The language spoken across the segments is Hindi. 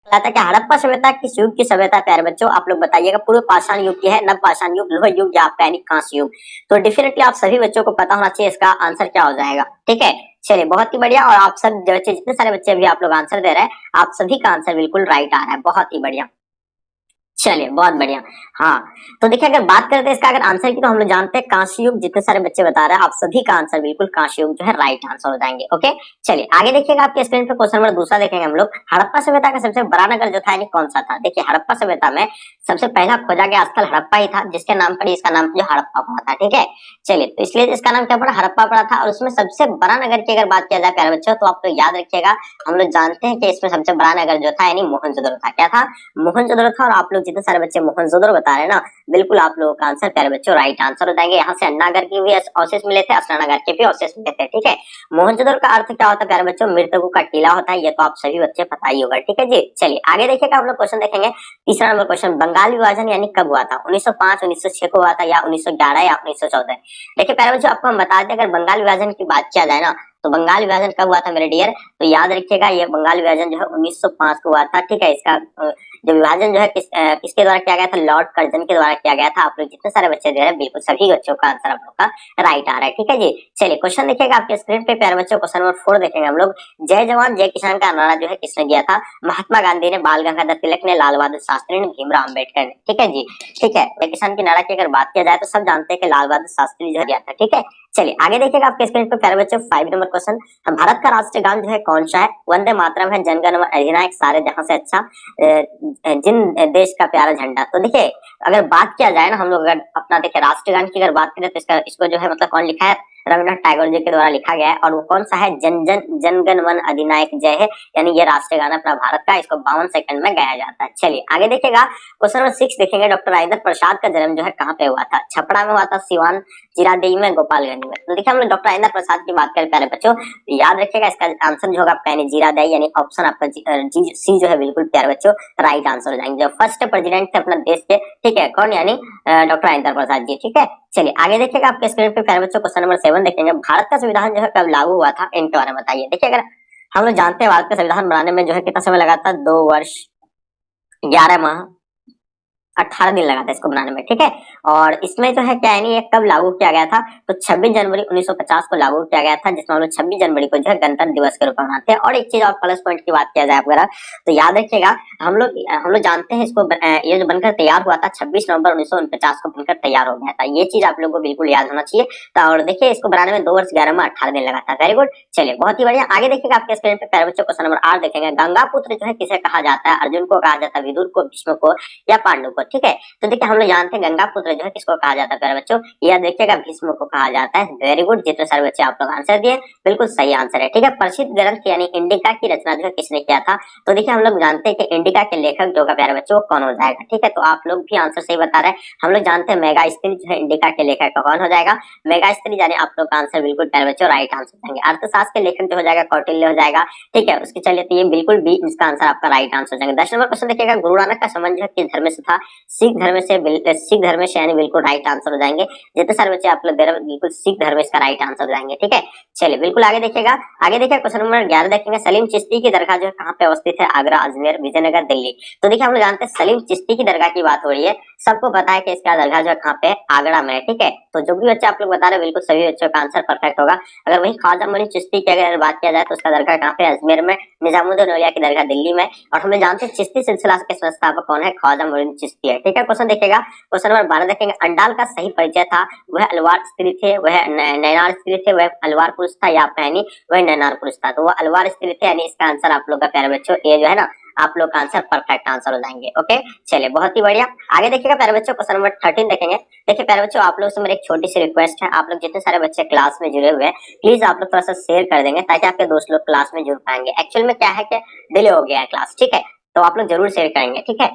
कहलाता है कि हड़प्पा सभ्यता किस युग की सभ्यता है प्यारे बच्चों, आप लोग बताइएगा। पूर्व पाषाण युग की है, नव पाषाण युग, लोह युग या आपका यानी कांस्य युग। तो डेफिनेटली आप सभी बच्चों को पता होना चाहिए इसका आंसर क्या हो जाएगा। ठीक है, चलिए बहुत ही बढ़िया। और आप सब बच्चे, जितने सारे बच्चे अभी आप लोग आंसर दे रहे हैं, आप सभी का आंसर बिल्कुल राइट आ रहा है, बहुत ही बढ़िया। चलिए बहुत बढ़िया। हाँ, तो देखिए अगर बात करते हैं इसका अगर आंसर की, तो हम लोग जानते हैं कांस्य युग। जितने सारे बच्चे बता रहे हैं, आप सभी का आंसर बिल्कुल कांस्य युग जो है राइट आंसर हो जाएंगे। ओके, चलिए आगे देखिएगा आपके स्क्रीन पे क्वेश्चन नंबर दूसरा देखेंगे हम लोग। हड़प्पा सभ्यता का सबसे बड़ा नगर जो था यानी कौन सा था। देखिए हड़प्पा सभ्यता में सबसे पहला खोजा गया स्थल हड़प्पा ही था, जिसके नाम पर इसका नाम जो हड़प्पा पड़ा था। ठीक है, चलिए तो इसलिए इसका नाम क्या पड़ा, हड़प्पा पड़ा था। और उसमें सबसे बड़ा नगर की अगर बात किया जाए प्यारे बच्चों, तो आप लोग याद रखिएगा, हम लोग जानते हैं कि इसमें सबसे बड़ा नगर जो था यानी मोहनजोदड़ो था। क्या था, मोहनजोदड़ो था। और आप लोग जितने सारे बच्चे मोहनजोदड़ो बता रहे हैं ना, बिल्कुल आप लोगों का आंसर प्यारे बच्चों राइट आंसर हो जाएंगे। यहाँ से अन्नानगर के भी अवशेष मिले थे, असनानगर के भी अवशेष मिले थे। ठीक है, मोहनजोदड़ो का अर्थ क्या होता है प्यारे बच्चों, मृतकों का टीला होता है। ये तो आप सभी बच्चे पता ही होगा। ठीक है जी, चलिए आगे देखिएगा, हम लोग क्वेश्चन देखेंगे। तीसरा नंबर क्वेश्चन, बंगाल विभाजन यानी कब हुआ था। 1905, 1906 को हुआ था, या 1911 या 1914। देखिए प्यारे बच्चों, आपको हम बता दें, अगर बंगाल विभाजन की बात किया जाए ना, तो बंगाल विभाजन कब हुआ था मेरे डियर, तो याद रखिएगा ये बंगाल विभाजन जो है 1905 को हुआ था। ठीक है, इसका जो विभाजन जो है किसके द्वारा किया गया था, लॉर्ड कर्जन के द्वारा किया गया था। आप लोग जितने सारे बच्चे दे रहे हैं, बिल्कुल सभी बच्चों का आंसर आप लोग का राइट आ रहा है। ठीक है जी, चलिए क्वेश्चन देखिएगा आपके स्क्रीन पे प्यारे बच्चों। क्वेश्चन नंबर 4 देखेंगे हम लोग। जय जवान जय किसान का नारा जो है किसने दिया था, महात्मा गांधी ने, बाल गंगाधर तिलक ने, लाल बहादुर शास्त्री ने, भीमराव अम्बेडकर ने। ठीक है जी, ठीक है, जय किसान की नारा की अगर बात किया जाए तो सब जानते हैं कि लाल बहादुर शास्त्री जो दिया था। ठीक है, चलिए आगे देखिएगा आपके स्क्रीन पे प्यारे बच्चों। 5 नंबर क्वेश्चन, भारत का राष्ट्रीय गान जो है कौन सा है। वंदे मातरम है, जनगण मन अधिनायक, सारे जहां से अच्छा, जिन देश का प्यारा झंडा। तो देखिए अगर बात किया जाए ना, हम लोग अगर अपना देखिए राष्ट्रीय गान की अगर बात करें, तो इसको जो है मतलब कौन लिखा है, रविन्द्रनाथ टैगोर जी के द्वारा लिखा गया है। और वो कौन सा है, जन जन जनगण मन अधिनायक जय है, यानी ये राष्ट्रीय गान अपना भारत का, इसको 52 सेकंड में गाया जाता है। चलिए आगे देखिएगा, क्वेश्चन नंबर 6 देखेंगे। डॉक्टर राजेंद्र प्रसाद का जन्म जो है कहाँ पे हुआ था, छपरा में हुआ था, सिवान, जीरादेई में, गोपालगंज में। तो देखिए हम लोग डॉक्टर राजेंद्र प्रसाद की बात करें प्यारे बच्चों, याद रखिएगा इसका आंसर जो होगा आपका यानी जीरादेई, यानी ऑप्शन आपका सी जो है बिल्कुल प्यारे बच्चों राइट आंसर हो जाएंगे। जो फर्स्ट प्रेसिडेंट थे अपना देश के, ठीक है, कौन, यानी डॉक्टर राजेंद्र प्रसाद जी। ठीक है, चलिए आगे देखिएगा आपके स्क्रीन पे प्यारे बच्चों। क्वेश्चन नंबर 7 देखेंगे। भारत का संविधान जो है कब लागू हुआ था, इनके बारे में बताइए। देखिए अगर हम लोग जानते हैं, भारत का संविधान बनाने में जो है कितना समय लगा था, 2 वर्ष 11 माह 18 दिन लगा था इसको बनाने में। ठीक है, और इसमें जो है क्या है, ये कब लागू किया गया था, तो 26 जनवरी 1950 को लागू किया गया था, जिसमें हम लोग 26 जनवरी को जो है गणतंत्र दिवस के रूप में मनाते हैं। और एक चीज और प्लस पॉइंट की बात किया जाए वगैरह, तो याद रखिएगा, हम लोग जानते हैं इसको, ये जो बनकर तैयार हुआ था 26 नवंबर 1949 को बनकर तैयार हो गया था। ये चीज आप लोग को बिल्कुल याद होना चाहिए। तो और देखिए इसको बनाने में 2 वर्ष 11 माह 18 दिन लगा था। वेरी गुड, चलिए बहुत ही बढ़िया। आगे देखिएगा आपके स्क्रीन पे प्यारे बच्चों, क्वेश्चन नंबर 8 देखेंगे। गंगा पुत्र जो है किसे कहा जाता है, अर्जुन को कहा जाता है, विदुर को, भीष्म को, या पांडु को। ठीक है, तो देखिए हम लोग जानते हैं गंगा पुत्र जो है किसको कहा जाता है प्यारे बच्चों, यह देखिएगा भीष्म को कहा जाता है। वेरी गुड, जितने सारे बच्चे आप लोग आंसर दिए बिल्कुल सही आंसर है। ठीक है, प्रसिद्ध ग्रंथ यानी इंडिका की रचना जो है किसने किया था, तो देखिए हम लोग जानते हैं कि इंडिका के लेखक जो है प्यारे बच्चों कौन हो जाएगा। ठीक है, तो आप लोग भी आंसर सही बता रहे हैं। हम लोग जानते हैं मेगास्थिनी जो है इंडिका के लेखक का कौन हो जाएगा, मेगास्थिनी, यानी आप लोग का आंसर बिल्कुल प्यारे बच्चों राइट आंसर देंगे। अर्थशास्त्र के लेखक जो हो जाएगा कौटिल्य हो जाएगा। ठीक है, उसके चलिए तो ये बिल्कुल भी इसका आंसर आपका राइट आंसर हो जाएगा। 10 नंबर क्वेश्चन देखिएगा। गुरु नानक का संबंध जो है किस धर्म से था, सिख धर्म से, यानी बिल्कुल राइट आंसर हो जाएंगे। जितने सारे बच्चे आप लोग दे रहे हैं बिल्कुल सिख धर्म इसका राइट आंसर हो जाएंगे। ठीक है, चलिए बिल्कुल आगे देखिएगा। आगे देखिए क्वेश्चन नंबर 11 देखेंगे। सलीम चिश्ती की दरगाह जो है कहाँ पे अवस्थित है, आगरा, अजमेर, विजयनगर, दिल्ली। तो देखिए हम लोग जानते हैं सलीम चिश्ती की दरगाह की बात हो रही है, सबको पता है कि इसका दरगाह जो है कहाँ पे, आगरा में है। ठीक है, तो जो भी बच्चे आप लोग बता रहे हैं बिल्कुल सभी बच्चों का आंसर परफेक्ट होगा। अगर वही ख्वाजा मोइन चिश्ती की अगर बात किया जाए, तो उसका दरगाह कहाँ पे, अजमेर में, निजामुद्दीन औलिया की दरगाह दिल्ली में। और हम लोग जानते हैं चिश्ती सिलसिला के संस्थापक कौन है, ख्वाजा मोइन चिश्ती है। ठीक है, क्वेश्चन देखिएगा। क्वेश्चन नंबर 12 देखेंगे। अंडाल का सही परिचय था, वह अलवार स्त्री थे, वह नैनार स्त्री थे, वह अलवार पुरुष था, या यानी वह नैनार पुरुष था। तो वह अलवार स्त्री थे, यानी इसका आंसर आप लोग का प्यारे बच्चों ये जो है ना, आप लोग का आंसर परफेक्ट आंसर हो जाएंगे। ओके, चलिए बहुत ही बढ़िया। आगे देखिएगा प्यारे बच्चों, क्वेश्चन नंबर 13 देखेंगे। देखिए प्यारे बच्चों, आप लोग से मेरी एक छोटी सी रिक्वेस्ट है, आप लोग जितने सारे बच्चे क्लास में जुड़े हुए हैं, प्लीज आप लोग थोड़ा सा शेयर कर देंगे, ताकि आपके दोस्त लोग क्लास में जुड़ पाएंगे। एक्चुअल में क्या है कि डिले हो गया है क्लास। ठीक है, तो आप लोग जरूर शेयर करेंगे। ठीक है,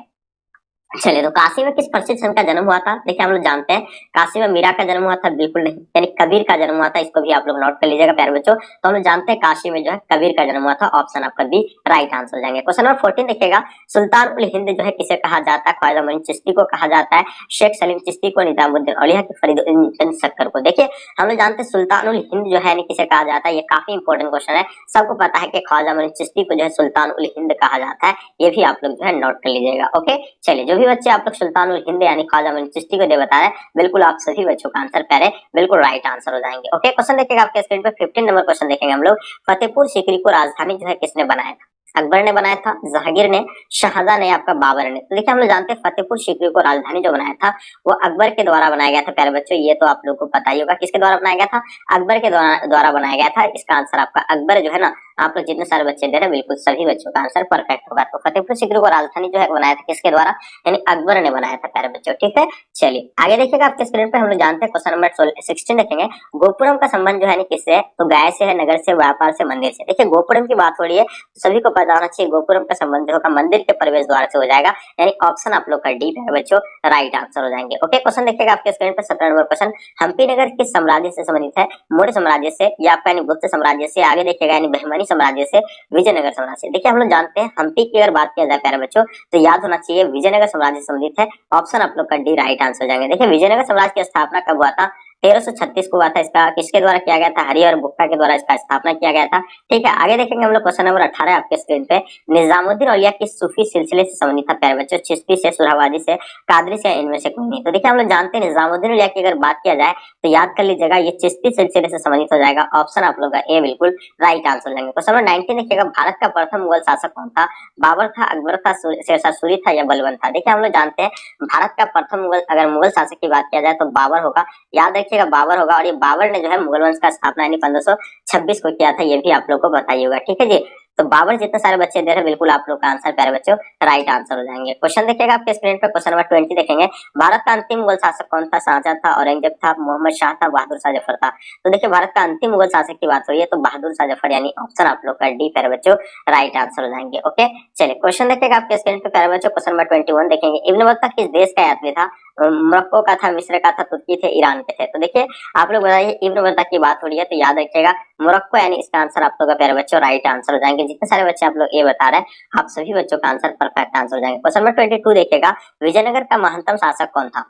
चलिए, तो काशी में किस प्रसिद्ध संत का जन्म हुआ था? देखिए हम लोग जानते हैं काशी में मीरा का जन्म हुआ था, बिल्कुल नहीं, यानी कबीर का जन्म हुआ था। इसको भी आप लोग नोट कर लीजिएगा प्यारे बच्चों। तो हम लोग जानते हैं काशी में जो है कबीर का जन्म हुआ था। ऑप्शन आपका बी राइट आंसर हो जाएंगे। क्वेश्चन नंबर 14 देखिएगा, सुल्तान उल हिंद जो है किसे कहा जाता है? ख्वाजा मोइन चिश्ती को कहा जाता है, शेख सलीम चिश्ती को, निजामुद्दीन औलिया की, फरीदुद्दीन सक्कर को। देखिए हम लोग जानते हैं सुल्तान उल हिंद जो है किसे कहा जाता है, ये काफी इंपॉर्टेंट क्वेश्चन है। सबको पता है कि ख्वाजा मोइन चिश्ती को जो है सुल्तान उल हिंद कहा जाता है, ये भी आप लोग जो है नोट कर लीजिएगा। ओके, चलिए, जो भी बच्चे आप लोग सुल्तान उल हिंद यानी ख्वाजा मोइन चिश्ती को दे बता रहे हैं, बिल्कुल आप सभी बच्चों का आंसर प्यारे बिल्कुल राइट आंसर हो जाएंगे। ओके, क्वेश्चन देखिएगा आपके स्क्रीन पे 15 नंबर क्वेश्चन देखेंगे हम लोग। फतेहपुर सीकरी को राजधानी जो है किसने बनाया था? अकबर ने बनाया था, जहांगीर ने, शाहजहां ने, आपका बाबर ने। तो देखिए हम लोग जानते हैं फतेहपुर सीकरी को राजधानी जो बनाया था वो अकबर के द्वारा बनाया गया था प्यारे बच्चों। ये तो आप लोग को पता ही होगा किसके द्वारा बनाया गया था, अकबर के द्वारा बनाया गया था। इसका आंसर आपका अकबर जो है ना, आप लोग जितने सारे बच्चे दे रहे हैं बिल्कुल सभी बच्चों का आंसर परफेक्ट होगा। तो फतेहपुर सीकरी को राजधानी जो है बनाया था किसके द्वारा, यानी अकबर ने बनाया था प्यारे बच्चों। ठीक है, चलिए आगे देखिएगा आपके स्क्रीन पे हम लोग जानते हैं क्वेश्चन नंबर 16 देखेंगे। गोपुरम का संबंध जो है किससे है? तो गाय से है, नगर से, व्यापार से, मंदिर से। देखिए गोपुरम की बात हो रही है, सभी को पता होना चाहिए गोपुरम का संबंध होगा मंदिर के प्रवेश द्वार से हो जाएगा, यानी ऑप्शन आप लोग का डी है बच्चों, राइट आंसर हो जाएंगे। ओके, क्वेश्चन देखिएगा आपके स्क्रीन पे 17 नंबर क्वेश्चन, हम्पी नगर किस साम्राज्य से संबंधित है? मौर्य साम्राज्य से, या आपका गुप्त साम्राज्य से, आगे देखिएगा यानी बहमनी साम्राज्य से, विजयनगर साम्राज्य से। देखिए हम लोग जानते हैं हम्पी की अगर बात किया जाए प्यारे बच्चों तो याद होना चाहिए विजयनगर साम्राज्य से संबंधित है। ऑप्शन आप लोग का डी राइट आंसर हो जाएंगे। देखिए विजयनगर साम्राज्य की स्थापना कब हुआ था? 1336 को हुआ था। इसका किसके द्वारा किया गया था? हरि और बुक्का के द्वारा इसका स्थापना किया गया था। ठीक है, आगे देखेंगे हम लोग क्वेश्चन नंबर 18 आपके स्क्रीन पे, निजामुद्दीन औलिया किस सूफी सिलसिले से संबंधित था प्यारे बच्चों? चिश्ती से, सुराबादी से, कादरी से, इनमें से कोई नहीं। तो देखिए हम लोग जानते हैं निजामुद्दीन औलिया की अगर बात किया जाए तो याद कर लीजिएगा ये चिश्ती सिलसिले से संबंधित हो जाएगा। ऑप्शन आप लोग का ए बिल्कुल राइट आंसर हो जाएंगे। क्वेश्चन नंबर 19 देखिएगा, भारत का प्रथम मुगल शासक कौन था? बाबर था, अकबर था, शेरशाह सूरी था, या बलबन था? देखिए हम लोग जानते हैं भारत का प्रथम अगर मुगल शासक की बात किया जाए तो बाबर होगा, याद रखिएगा बाबर होगा। और ये बाबर ने जो है मुगल वंश का स्थापना यानी 1526 को किया था, ये भी आप लोग को बताइए होगा। ठीक है जी, तो बाबर जितने सारे बच्चे दे रहे हैं बिल्कुल आप लोग का आंसर प्यारे बच्चों राइट आंसर हो जाएंगे। क्वेश्चन देखिएगा आपके स्क्रीन पे क्वेश्चन नंबर 20 देखेंगे, भारत का अंतिम मुगल शासक कौन था? शाहजहां था, औरंगजेब था, मोहम्मद शाह था, बहादुर शाह जफर था? तो देखिए भारत का अंतिम मुगल शासक की बात हो रही है तो बहादुर शाह जफर, यानी ऑप्शन आप लोग का डी प्यारे बच्चों राइट आंसर हो जाएंगे। ओके, चलिए क्वेश्चन देखिएगा आपके स्क्रीन पे प्यारे बच्चों क्वेश्चन नंबर 21 देखेंगे, इब्न बत्ता किस देश का यात्री था? मोरक्को का था, मिस्र का था, तुर्की थे, ईरान के थे? तो देखिए आप लोग बताइए, इब्न बत्ता की बात हो रही है तो याद रखिएगा मोरक्को, यानी इसका आंसर आप लोग का प्यारे बच्चों राइट आंसर हो जाएंगे। जितने सारे बच्चे आप लोग ये बता रहे हैं आप सभी बच्चों का आंसर परफेक्ट आंसर हो जाएंगे। क्वेश्चन नंबर 22 देखिएगा, विजयनगर का महंतम शासक कौन था?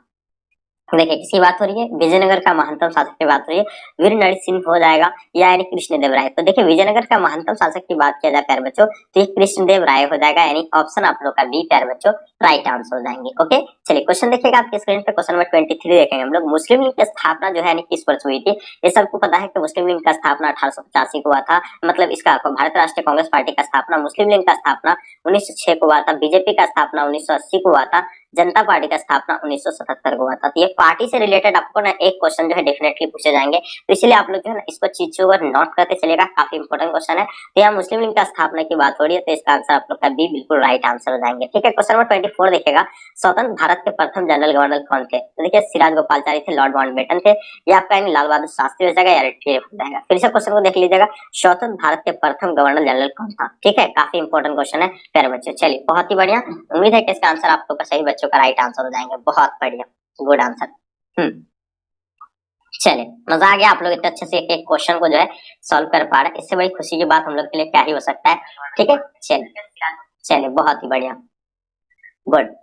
देखिए किसकी बात हो रही है? विजयनगर का महंतम शासक की बात हो रही है, वीर नरसिंह सिंह हो जाएगा या यानी कृष्णदेव राय? तो देखिए विजयनगर का महंतम शासक की बात किया जाए प्यारे बच्चों तो ये कृष्णदेव राय हो जाएगा, यानी ऑप्शन आप लोग का बी प्यारे बच्चों राइट आंसर हो जाएंगे। ओके, चलिए क्वेश्चन देखिएगा आपके स्क्रीन पे क्वेश्चन नंबर 23 देखेंगे हम लोग, मुस्लिम लीग की स्थापना जो है किस वर्ष हुई थी? ये सबको पता है कि मुस्लिम लीग का स्थापना 1885 को हुआ था, मतलब इसका भारतीय राष्ट्रीय कांग्रेस पार्टी का स्थापना, मुस्लिम लीग का स्थापना 1906 को हुआ था, बीजेपी का स्थापना 1980 को हुआ था, जनता पार्टी का स्थापना 1977 को हुआ था। तो ये पार्टी से रिलेटेड आपको ना एक क्वेश्चन जो है डेफिनेटली पूछे जाएंगे, तो इसलिए आप लोग जो है ना इसको चीजों पर नोट करते चलेगा, काफी इंपॉर्टेंट क्वेश्चन है। तो यहाँ मुस्लिम लीग का स्थापना की बात हो रही है तो इसका आंसर आप लोग का बी बिल्कुल राइट आंसर हो जाएंगे। ठीक है, क्वेश्चन नंबर 24 देखेगा, स्वतंत्र भारत के प्रथम जनरल गवर्नर कौन थे? तो देखिए सिराज गोपालचारी थे, लॉर्ड माउंटबेटन थे, या आपका लाल बहादुर शास्त्री हो जाएगा, या रेड्डी हो जाएगा? फिर से क्वेश्चन को देख लीजिएगा, स्वतंत्र भारत के प्रथम गवर्नर जनरल कौन था? ठीक है, काफी इंपॉर्टेंट क्वेश्चन है प्यारे बच्चों। चलिए बहुत ही बढ़िया, उम्मीद है कि इसका आंसर आप लोग का सही बच्चों का राइट आंसर हो जाएंगे। बहुत बढ़िया, गुड आंसर। चलिए मजा आ गया, आप लोग इतने अच्छे से एक क्वेश्चन को जो है सॉल्व कर पा रहे हैं, इससे बड़ी खुशी की बात हम लोग के लिए क्या ही हो सकता है। ठीक है, चलिए चलिए बहुत ही बढ़िया, गुड।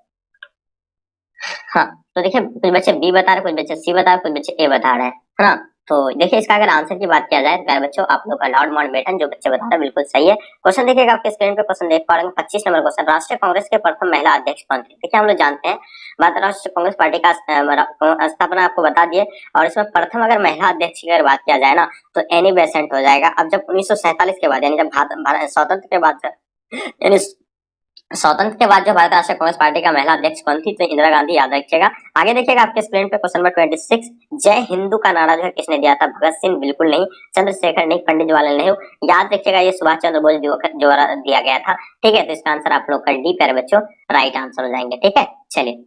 हाँ, तो देखिए कुछ बच्चे बी बता रहे, कुछ बच्चे सी बता रहे, कुछ बच्चे ए बता रहे हैं, है ना? तो देखिए इसका अगर आंसर की बात किया जाए प्यारे बच्चों आप लोग का लॉर्ड माउंटबेटन जो बच्चे बता रहे हैं बिल्कुल सही है। क्वेश्चन देखिएगा आपके स्क्रीन पे, क्वेश्चन देख पा रहे हैं 25 नंबर क्वेश्चन, राष्ट्रीय कांग्रेस के प्रथम महिला अध्यक्ष कौन थे? देखिए हम लोग जानते हैं भारतीय राष्ट्रीय कांग्रेस पार्टी का स्थापना आपको बता दिए, और इसमें प्रथम अगर महिला अध्यक्ष की अगर बात किया जाए ना तो एनी बेसेंट हो जाएगा। अब जब 1947 के बाद यानी जब स्वतंत्र के बाद यानी स्वतंत्र के बाद जो भारतीय राष्ट्रीय कांग्रेस पार्टी का महिला अध्यक्ष कौन थी? तो इंदिरा गांधी, याद रखिएगा। आगे देखिएगा आपके स्क्रीन पे क्वेश्चन नंबर 26, जय हिंदू का नारा जो है किसने दिया था? भगत सिंह बिल्कुल नहीं, चंद्रशेखर नहीं, पंडित जवाहरलाल नेहरू, याद रखिएगा ये सुभाष चंद्र बोस द्वारा दिया गया था। ठीक है, तो इसका आंसर आप लोग का डी प्यारे बच्चों राइट आंसर हो जाएंगे। ठीक है, चलिए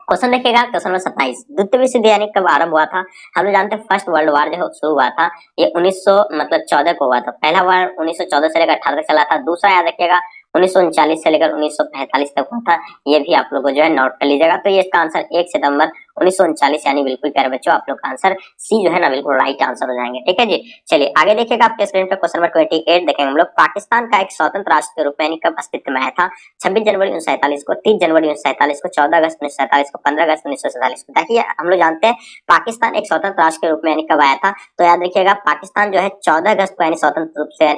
क्वेश्चन देखिएगा क्वेश्चन नंबर 27, द्वितीय विश्व युद्ध यानी कब आरंभ हुआ था? हम लोग जानते हैं फर्स्ट वर्ल्ड वार जो शुरू हुआ था ये 1900 मतलब 14 को हुआ था। पहला वार 1914 से लेकर 18 तक चला था, दूसरा याद रखिएगा 1939 से लेकर 1945 तक हुआ था, ये भी आप लोग को जो है नोट कर लीजिएगा। तो ये इसका आंसर 1 सितंबर 1939 यानी बिल्कुल प्यारे बच्चों आप लोग का आंसर सी जो है ना बिल्कुल राइट आंसर हो जाएंगे। ठीक है जी, चलिए आगे देखिएगा आपके स्क्रीन पे क्वेश्चन नंबर 28 देखेंगे हम लोग। पाकिस्तान का एक स्वतंत्र राष्ट्र के रूप में यानी कब अस्तित्व में आया था? 26 जनवरी 1947 को, 30 जनवरी 1947 को, 14 अगस्त 1947 को, 15 अगस्त 1947 को। देखिए हम लोग जानते हैं पाकिस्तान एक स्वतंत्र राष्ट्र के रूप में यानी कब आया था, तो याद रखिएगा पाकिस्तान जो है 14 अगस्त को यानी स्वतंत्र रूप से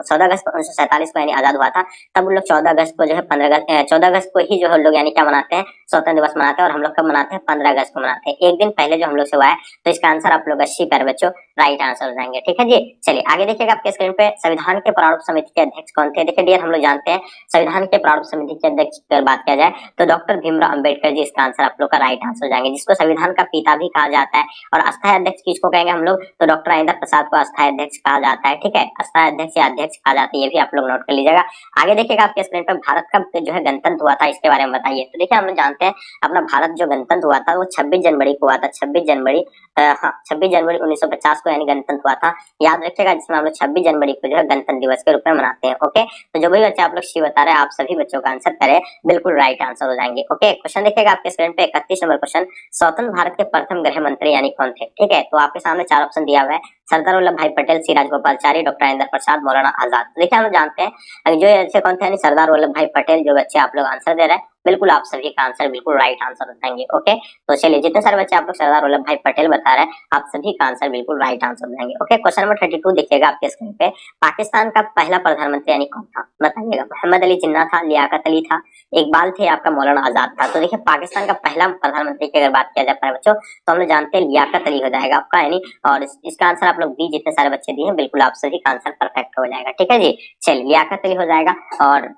14 अगस्त 1947 को यानी आजाद हुआ था। तब उन लोग 14 अगस्त को जो है 14 अगस्त को ही जो है लोग यानी क्या मनाते हैं, स्वतंत्र दिवस मनाते हैं। और हम लोग कब मनाते हैं? 15 अगस्त को मनाते हैं, एक दिन पहले जो हम लोग से हुआ है। तो इसका आंसर आप लोग सी प्यारे बच्चों राइट आंसर हो जाएंगे। ठीक है जी, चलिए आगे देखिएगा आपके स्क्रीन पे संविधान के प्रारूप समिति के अध्यक्ष कौन थे? देखिए डियर हम लोग जानते हैं संविधान के प्रारूप समिति के अध्यक्ष की बात किया जाए तो डॉक्टर भीमराव अंबेडकर जी इसका आंसर आप लोग का राइट आंसर हो जाएंगे, जिसको संविधान का पिता भी कहा जाता है। और अस्थायी अध्यक्ष किसको कहेंगे हम लोग? तो डॉक्टर राजेंद्र प्रसाद को अस्थायी अध्यक्ष कहा जाता है। ठीक है, अस्थायी अध्यक्ष या अध्यक्ष कहा जाता है, ये भी आप लोग नोट कर लीजिएगा। आगे देखिएगा आपके स्क्रीन पर भारत का जो है गणतंत्र हुआ था, इसके बारे में बताइए। तो देखिए हम लोग जानते हैं अपना भारत जो गणतंत्र हुआ था वो 26 जनवरी को हुआ था। 26 जनवरी 1950 को यानी गणतंत्र हुआ था, याद रखिएगा, जिसमें हम लोग 26 जनवरी को जो है गणतंत्र दिवस के रूप में मनाते हैं। ओके, तो जो भी बच्चे आप लोग सी बता रहे हैं आप सभी बच्चों का आंसर करें, बिल्कुल राइट आंसर हो जाएंगे। ओके, क्वेश्चन देखिएगा आपके स्क्रीन पे 31 नंबर क्वेश्चन, स्वतंत्र भारत के प्रथम गृह मंत्री यानी कौन थे? ठीक है, तो आपके सामने 4 ऑप्शन दिया हुआ है, सरदार वल्लभ भाई पटेल, सी राजगोपालचारी, डॉक्टर राजेंद्र प्रसाद, मौलाना आजाद। देखिए हम लोग जानते हैं जो अच्छे कौन थे यानी सरदार वल्लभ भाई पटेल। जो बच्चे आप लोग आंसर दे रहे हैं बिल्कुल आप सभी का आंसर बिल्कुल राइट आंसर हो जाएंगे। ओके, तो चलिए जितने सारे बच्चे आप लोग सरदार वल्लभ भाई पटेल बता रहे हैं आप सभी का आंसर बिल्कुल राइट आंसर हो जाएंगे। ओके, क्वेश्चन नंबर 32 देखिएगा आपके स्क्रीन पे, पाकिस्तान का पहला प्रधानमंत्री यानी कौन था? बताइएगा, मोहम्मद अली जिन्ना था, लियाकत अली था, इकबाल थे, आपका मौलाना आजाद था। तो देखिए पाकिस्तान का पहला प्रधानमंत्री की अगर बात किया जाए है बच्चों तो हम लोग जानते हैं लियाकत अली हो जाएगा आपका यानी। और इसका आंसर आप लोग बी जितने सारे बच्चे दिए हैं बिल्कुल आप सभी का आंसर परफेक्ट हो जाएगा। ठीक है जी, चलिए लियाकत अली हो जाएगा। और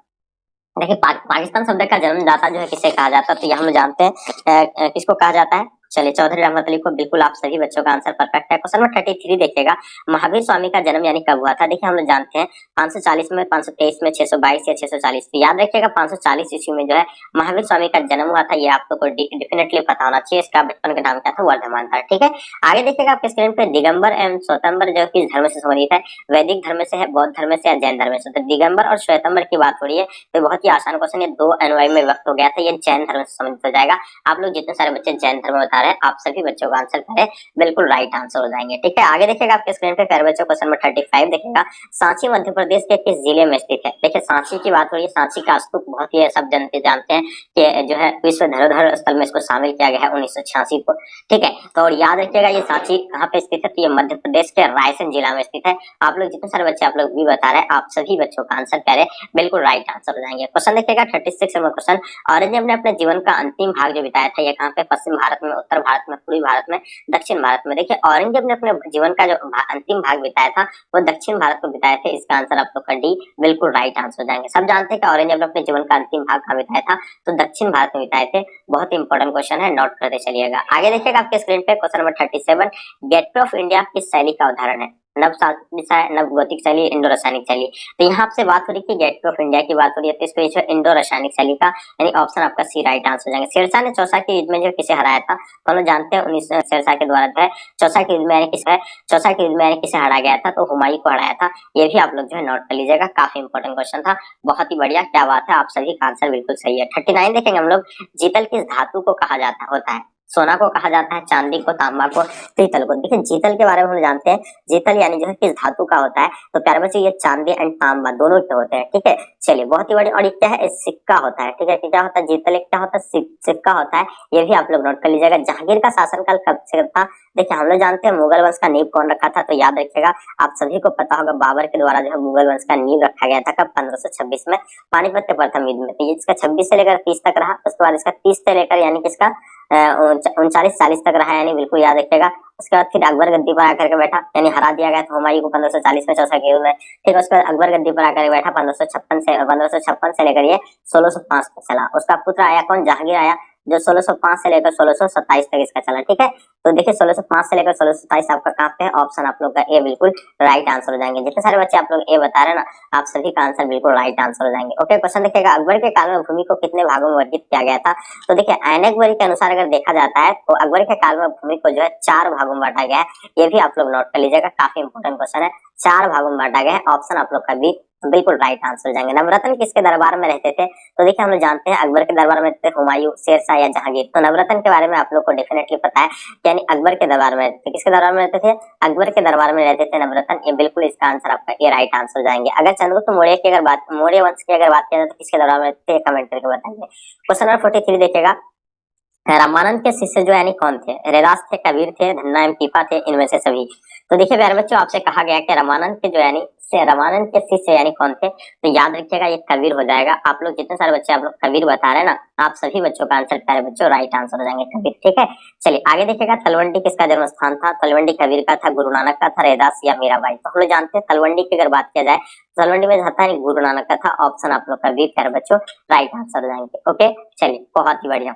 देखिए पाकिस्तान शब्द का जन्मदाता जो है किसे कहा जाता है? तो ये हम लोग जानते हैं किसको कहा जाता है। चलिए चौधरी रहमत अली को, बिल्कुल आप सभी बच्चों का आंसर परफेक्ट है। क्वेश्चन नंबर 33 देखिएगा, महावीर स्वामी का जन्म यानी कब हुआ था? देखिए हम लोग जानते हैं 540 में, 523 में, 622 या 640। तो याद रखिएगा 540 ईस्वी में जो है महावीर स्वामी का जन्म हुआ था, ये आपको को डेफिनेटली पता होना चाहिए। इसका बचपन का नाम क्या था? वर्धमान था। ठीक है, आगे देखिएगा आपके स्क्रीन पे, दिगंबर एवं श्वेतंबर जो किस धर्म से संबंधित है? वैदिक धर्म से है, बौद्ध धर्म से या जैन धर्म से? तो दिगंबर और श्वेतंबर की बात हो रही है तो बहुत ही आसान क्वेश्चन, ये 2 अनुयायी में व्यक्त हो गया था, ये जैन धर्म से संबंधित हो जाएगा। आप लोग जितने सारे बच्चे जैन धर्म बता रहे हैं आप सभी बच्चों का आंसर करें, बिल्कुल राइट आंसर हो जाएंगे। ठीक है, आगे देखिएगा आपके स्क्रीन पे प्यारे बच्चों क्वेश्चन नंबर 35 देखिएगा, सांची मध्य प्रदेश के किस जिले में स्थित है? देखिए सांची की बात हो रही है, सांची का स्तूप बहुत ही सब जानते हैं कि जो है विश्व धरोहर स्थल में इसको शामिल किया गया है 1986 को। ठीक है, तो और याद रखिएगा ये सांची कहाँ पे स्थित है? तो ये मध्य प्रदेश के रायसेन जिला में स्थित है। आप लोग जितने सारे बच्चे आप लोग भी बता रहे हैं आप सभी बच्चों का आंसर करें, बिल्कुल राइट आंसर हो जाएंगे। क्वेश्चन देखिएगा 36 नंबर क्वेश्चन, औरंगजेब ने अपने जीवन का अंतिम भाग जो बिताया था ये कहाँ पे? पश्चिम भारत में, उत्तर भारत में, पूर्वी भारत में, दक्षिण भारत में। देखिए औरंगजेब ने अपने जीवन का जो अंतिम भाग बिताया था वो दक्षिण भारत में बिताए थे। इसका आंसर आप लोग का डी बिल्कुल राइट आंसर हो जाएंगे। सब जानते हैं कि औरंगजेब ने अपने जीवन का अंतिम भाग कहाँ बिताया था? तो दक्षिण भारत में बिताए थे। बहुत इंपॉर्टेंट क्वेश्चन है, नोट करते चलिएगा। आगे देखिएगा आपके स्क्रीन पे question number 37, gateway of India किस शैली का उदाहरण है? नव भौतिक शैली, इंडो रासायनिक शैली। तो यहाँ आपसे बात हो रही है गेटवे ऑफ इंडिया की बात हो रही है, तो इसको जो इंडो रासायनिक शैली का यानी ऑप्शन आपका सी राइट आंसर हो जाएगा। शेरशाह ने चौसा के युद्ध में जो किसे हराया था? तो हम लोग जानते हैं 19 शेरशाह के द्वारा जो है चौसा के युद्ध में किसे हराया गया था? तो हुमायूं को हराया था। ये भी आप लोग जो है नोट कर लीजिएगा, काफी इंपॉर्टेंट क्वेश्चन था, बहुत ही बढ़िया, क्या बात है, आप सभी का आंसर बिल्कुल सही है। 39 देखेंगे हम लोग, जीतल किस धातु को कहा जाता होता है? सोना को कहा जाता है, चांदी को, तांबा को, पीतल को। देखिए जीतल के बारे में हम जानते हैं, जीतल यानी जो है किस धातु का होता है? तो प्यारे बच्चों ये चांदी एंड तांबा दोनों के होते हैं। ठीक है, चलिए बहुत ही बड़ी। और ये क्या है? सिक्का होता है। ठीक है, क्या होता है? जीतल एक क्या होता है? सिक्का होता है। ये भी आप लोग नोट कर लीजिएगा। जहांगीर का शासनकाल कब से था? देखिए हम लोग जानते हैं मुगल वंश का नींव कौन रखा था? तो याद रखिएगा आप सभी को पता होगा बाबर के द्वारा जो है मुगल वंश का नींव रखा गया था। कब? 1526 में, पानीपत के प्रथम युद्ध में। तो इसका 26 से लेकर 30 तक रहा, उसके बाद इसका 30 से लेकर यानी किसका 39-40 तक रहा, यानी बिल्कुल याद रखिएगा। उसके बाद फिर अकबर गद्दी पर आकर के बैठा, यानी हरा दिया गया था हुमायूं को 1540 में चौसा के युद्ध में। ठीक है, उसके बाद अकबर गद्दी पर आकर बैठा 1556 से लेकर ये 1605 तक चला। उसका पुत्र आया कौन? जहांगीर आया, जो 1605 से लेकर 1627 तक इसका चला। ठीक है, तो देखिए 1605 से लेकर 1627 आपका कहाँ पे है? ऑप्शन आप लोग का ए बिल्कुल राइट आंसर हो जाएंगे। जितने सारे बच्चे आप लोग ए बता रहे हैं ना आप सभी का आंसर बिल्कुल राइट आंसर हो जाएंगे। ओके, क्वेश्चन देखिएगा, अकबर के काल में भूमि को कितने भागों में वर्गीकृत किया गया था? तो देखिए ऐनक-बरी के अनुसार अगर देखा जाता है तो अकबर के काल में भूमि को जो है 4 भागों में बांटा गया है। ये भी आप लोग नोट कर लीजिएगा, काफी इंपॉर्टेंट क्वेश्चन है। 4 भागों में बांटा गया है, ऑप्शन आप लोग का बी बिल्कुल राइट आंसर हो जाएंगे। नवरत्न किसके दरबार में रहते थे? तो देखिए हम लोग जानते हैं अकबर के दरबार में रहते थे हुमायूं, शेरशाह या जहांगीर। तो नवरत्न के बारे में आप लोग को डेफिनेटली पता है, यानी अकबर के दरबार में रहते थे। किसके दरबार में रहते थे? अकबर के दरबार में रहते थे नवरत्न। ये बिल्कुल इसका आंसर आपका ये राइट आंसर हो जाएंगे। अगर चंद्रगुप्त मौर्य की अगर बात, मौर्य वंश की अगर बात किया जाए तो किसके दरबार में रहते थे? कमेंट करके बताइए। क्वेश्चन नंबर 43 देखिएगा, रामानंद के शिष्य जो यानी कौन थे? रैदास थे, कबीर थे, धन्ना एवं टीपा थे, इनमें से सभी। तो देखिए प्यारे बच्चों, आपसे कहा गया कि रामानंद के जो यानी रामानंद के शिष्य यानी कौन थे? तो याद रखिएगा ये कबीर हो जाएगा। आप लोग जितने सारे बच्चे आप लोग कबीर बता रहे हैं ना, आप सभी बच्चों का आंसर प्यारे बच्चों राइट आंसर हो जाएंगे कबीर। ठीक है, चलिए आगे देखिएगा, तलवंडी किसका जन्म स्थान था? तलवंडी कबीर का था, गुरु नानक का था, रैदास या मीराबाई? तो हम लोग जानते हैं तलवंडी की अगर बात किया जाए, तलवंडी में था गुरु नानक का था। ऑप्शन आप लोग कबीर प्यारे बच्चों राइट आंसर हो जाएंगे। ओके, चलिए बहुत ही बढ़िया।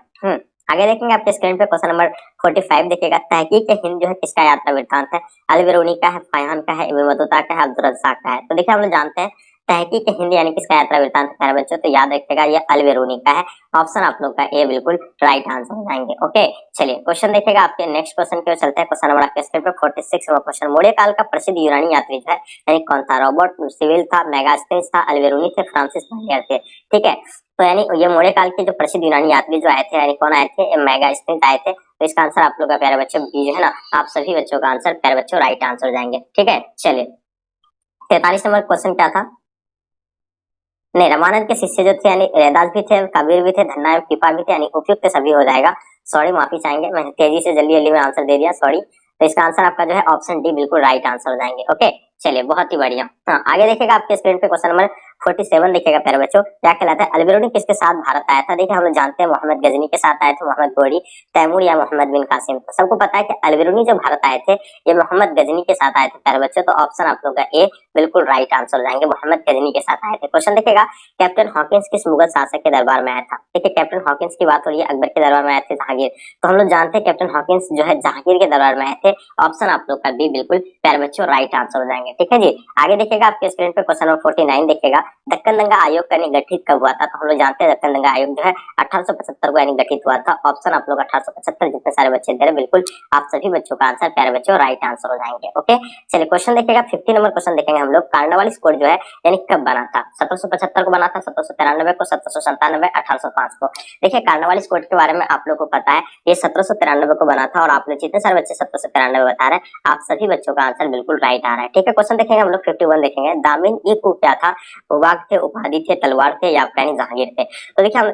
आगे देखेंगे आपके स्क्रीन पे क्वेश्चन नंबर 45 देखिएगा, तहकीक हिंद जो है किसका यात्रा वृत्तांत है? अल-बिरूनी का है, फायहान का है, इब्न बतूता का है, अब्दुल रज़्ज़ाक का है? तो देखिए हम लोग जानते हैं तहकीक हिंद यानी किसका यात्रा वृत्तांत है प्यारे बच्चों? तो याद रखिएगा ये अल-बिरूनी का है। ऑप्शन आप लोग का ए बिल्कुल राइट आंसर हो जाएंगे। ओके, चलिए क्वेश्चन देखिएगा आपके नेक्स्ट क्वेश्चन की ओर चलते हैं। क्वेश्चन नंबर आपके स्क्रीन पे 46 क्वेश्चन, मौर्य काल का प्रसिद्ध यूनानी यात्री जो है यानी कौन था? रॉबर्ट सिविल था, मेगास्थनीज था, अल-बिरूनी थे, फ्रांसिस मार्लियर थे। ठीक है, तो यानी ये मौर्य काल के जो प्रसिद्ध यूनानी यात्री जो आए थे यानी कौन आए थे? मेगास्थनीज आए थे। तो इसका आंसर आप लोग का प्यारे बच्चों बी जो है ना, आप सभी बच्चों का आंसर प्यारे बच्चों राइट आंसर हो जाएंगे। ठीक है, चलिए 43 नंबर क्वेश्चन क्या था? नहीं, रामानंद के शिष्य जो थे यानी रैदास भी थे, कबीर भी थे, धन्ना एवं टीपा भी थे, यानी उपयुक्त सभी हो जाएगा। सॉरी, माफी चाहेंगे, मैंने तेजी से जल्दी जल्दी में आंसर दे दिया, सॉरी। तो इसका आंसर आपका जो है ऑप्शन डी बिल्कुल राइट आंसर हो जाएंगे। ओके, चलिए बहुत ही बढ़िया। हाँ, आगे देखिएगा आपके स्क्रीन पे क्वेश्चन नंबर 47 देखिएगा प्यारे बच्चों, क्या कहलाता है? अल-बिरूनी किसके साथ भारत आया था? देखिए हम लोग जानते हैं मोहम्मद गजनी के साथ आए थे, मोहम्मद गोरी, तैमूर या मोहम्मद बिन कासिम। तो सबको पता है कि अल-बिरूनी जो भारत आए थे ये मोहम्मद गजनी के साथ आए थे प्यारे बच्चों। तो ऑप्शन आप लोग का ए बिल्कुल राइट आंसर हो जाएंगे, मोहम्मद गजनी के साथ आए थे। क्वेश्चन देखिएगा, कैप्टन हॉकिंस किस मुगल शासक के दरबार में आया था? देखिए कैप्टन हॉकिंस की बात हो रही है, अकबर के दरबार में आए थे जहांगीर। तो हम लोग जानते हैं कैप्टन हॉकिंस जो है जहांगीर के दरबार में आए थे। ऑप्शन आप लोग का बी बिल्कुल प्यारे बच्चों राइट आंसर हो जाएंगे। ठीक है जी, आगे देखिएगा आपके स्क्रीन पे क्वेश्चन नंबर 49 देखिएगा, दक्कन दंगा आयोग का गठित कब हुआ था? तो हम लोग जानते हैं दक्कन दंगा आयोग जो है 1875 को यानी गठित हुआ था। ऑप्शन आप लोग 1875, जितने सारे बच्चे दे रहे बिल्कुल आप सभी बच्चों का आंसर प्यारे बच्चों राइट आंसर हो जाएंगे। ओके, चलिए क्वेश्चन देखिएगा 50 नंबर क्वेश्चन देखेंगे हम लोग, कार्नवालिस कोड जो है यानी कब बना था? 1775 को बना था, 1793 को, 1797, 1805 को? देखिए कार्नवालिस कोड के बारे में आप लोग को पता है, ये 1793 को बना था। और आप लोग जितने सारे बच्चे 1793 बता रहे हैं, आप सभी बच्चों का आंसर बिल्कुल राइट आ रहा है। ठीक है, क्वेश्चन देखेंगे हम लोग 51 देखेंगे, दामिन ई को क्या था? भूभाग थे, उपाधि थे, तलवार थे या यानी जहांगीर थे? तो देखिए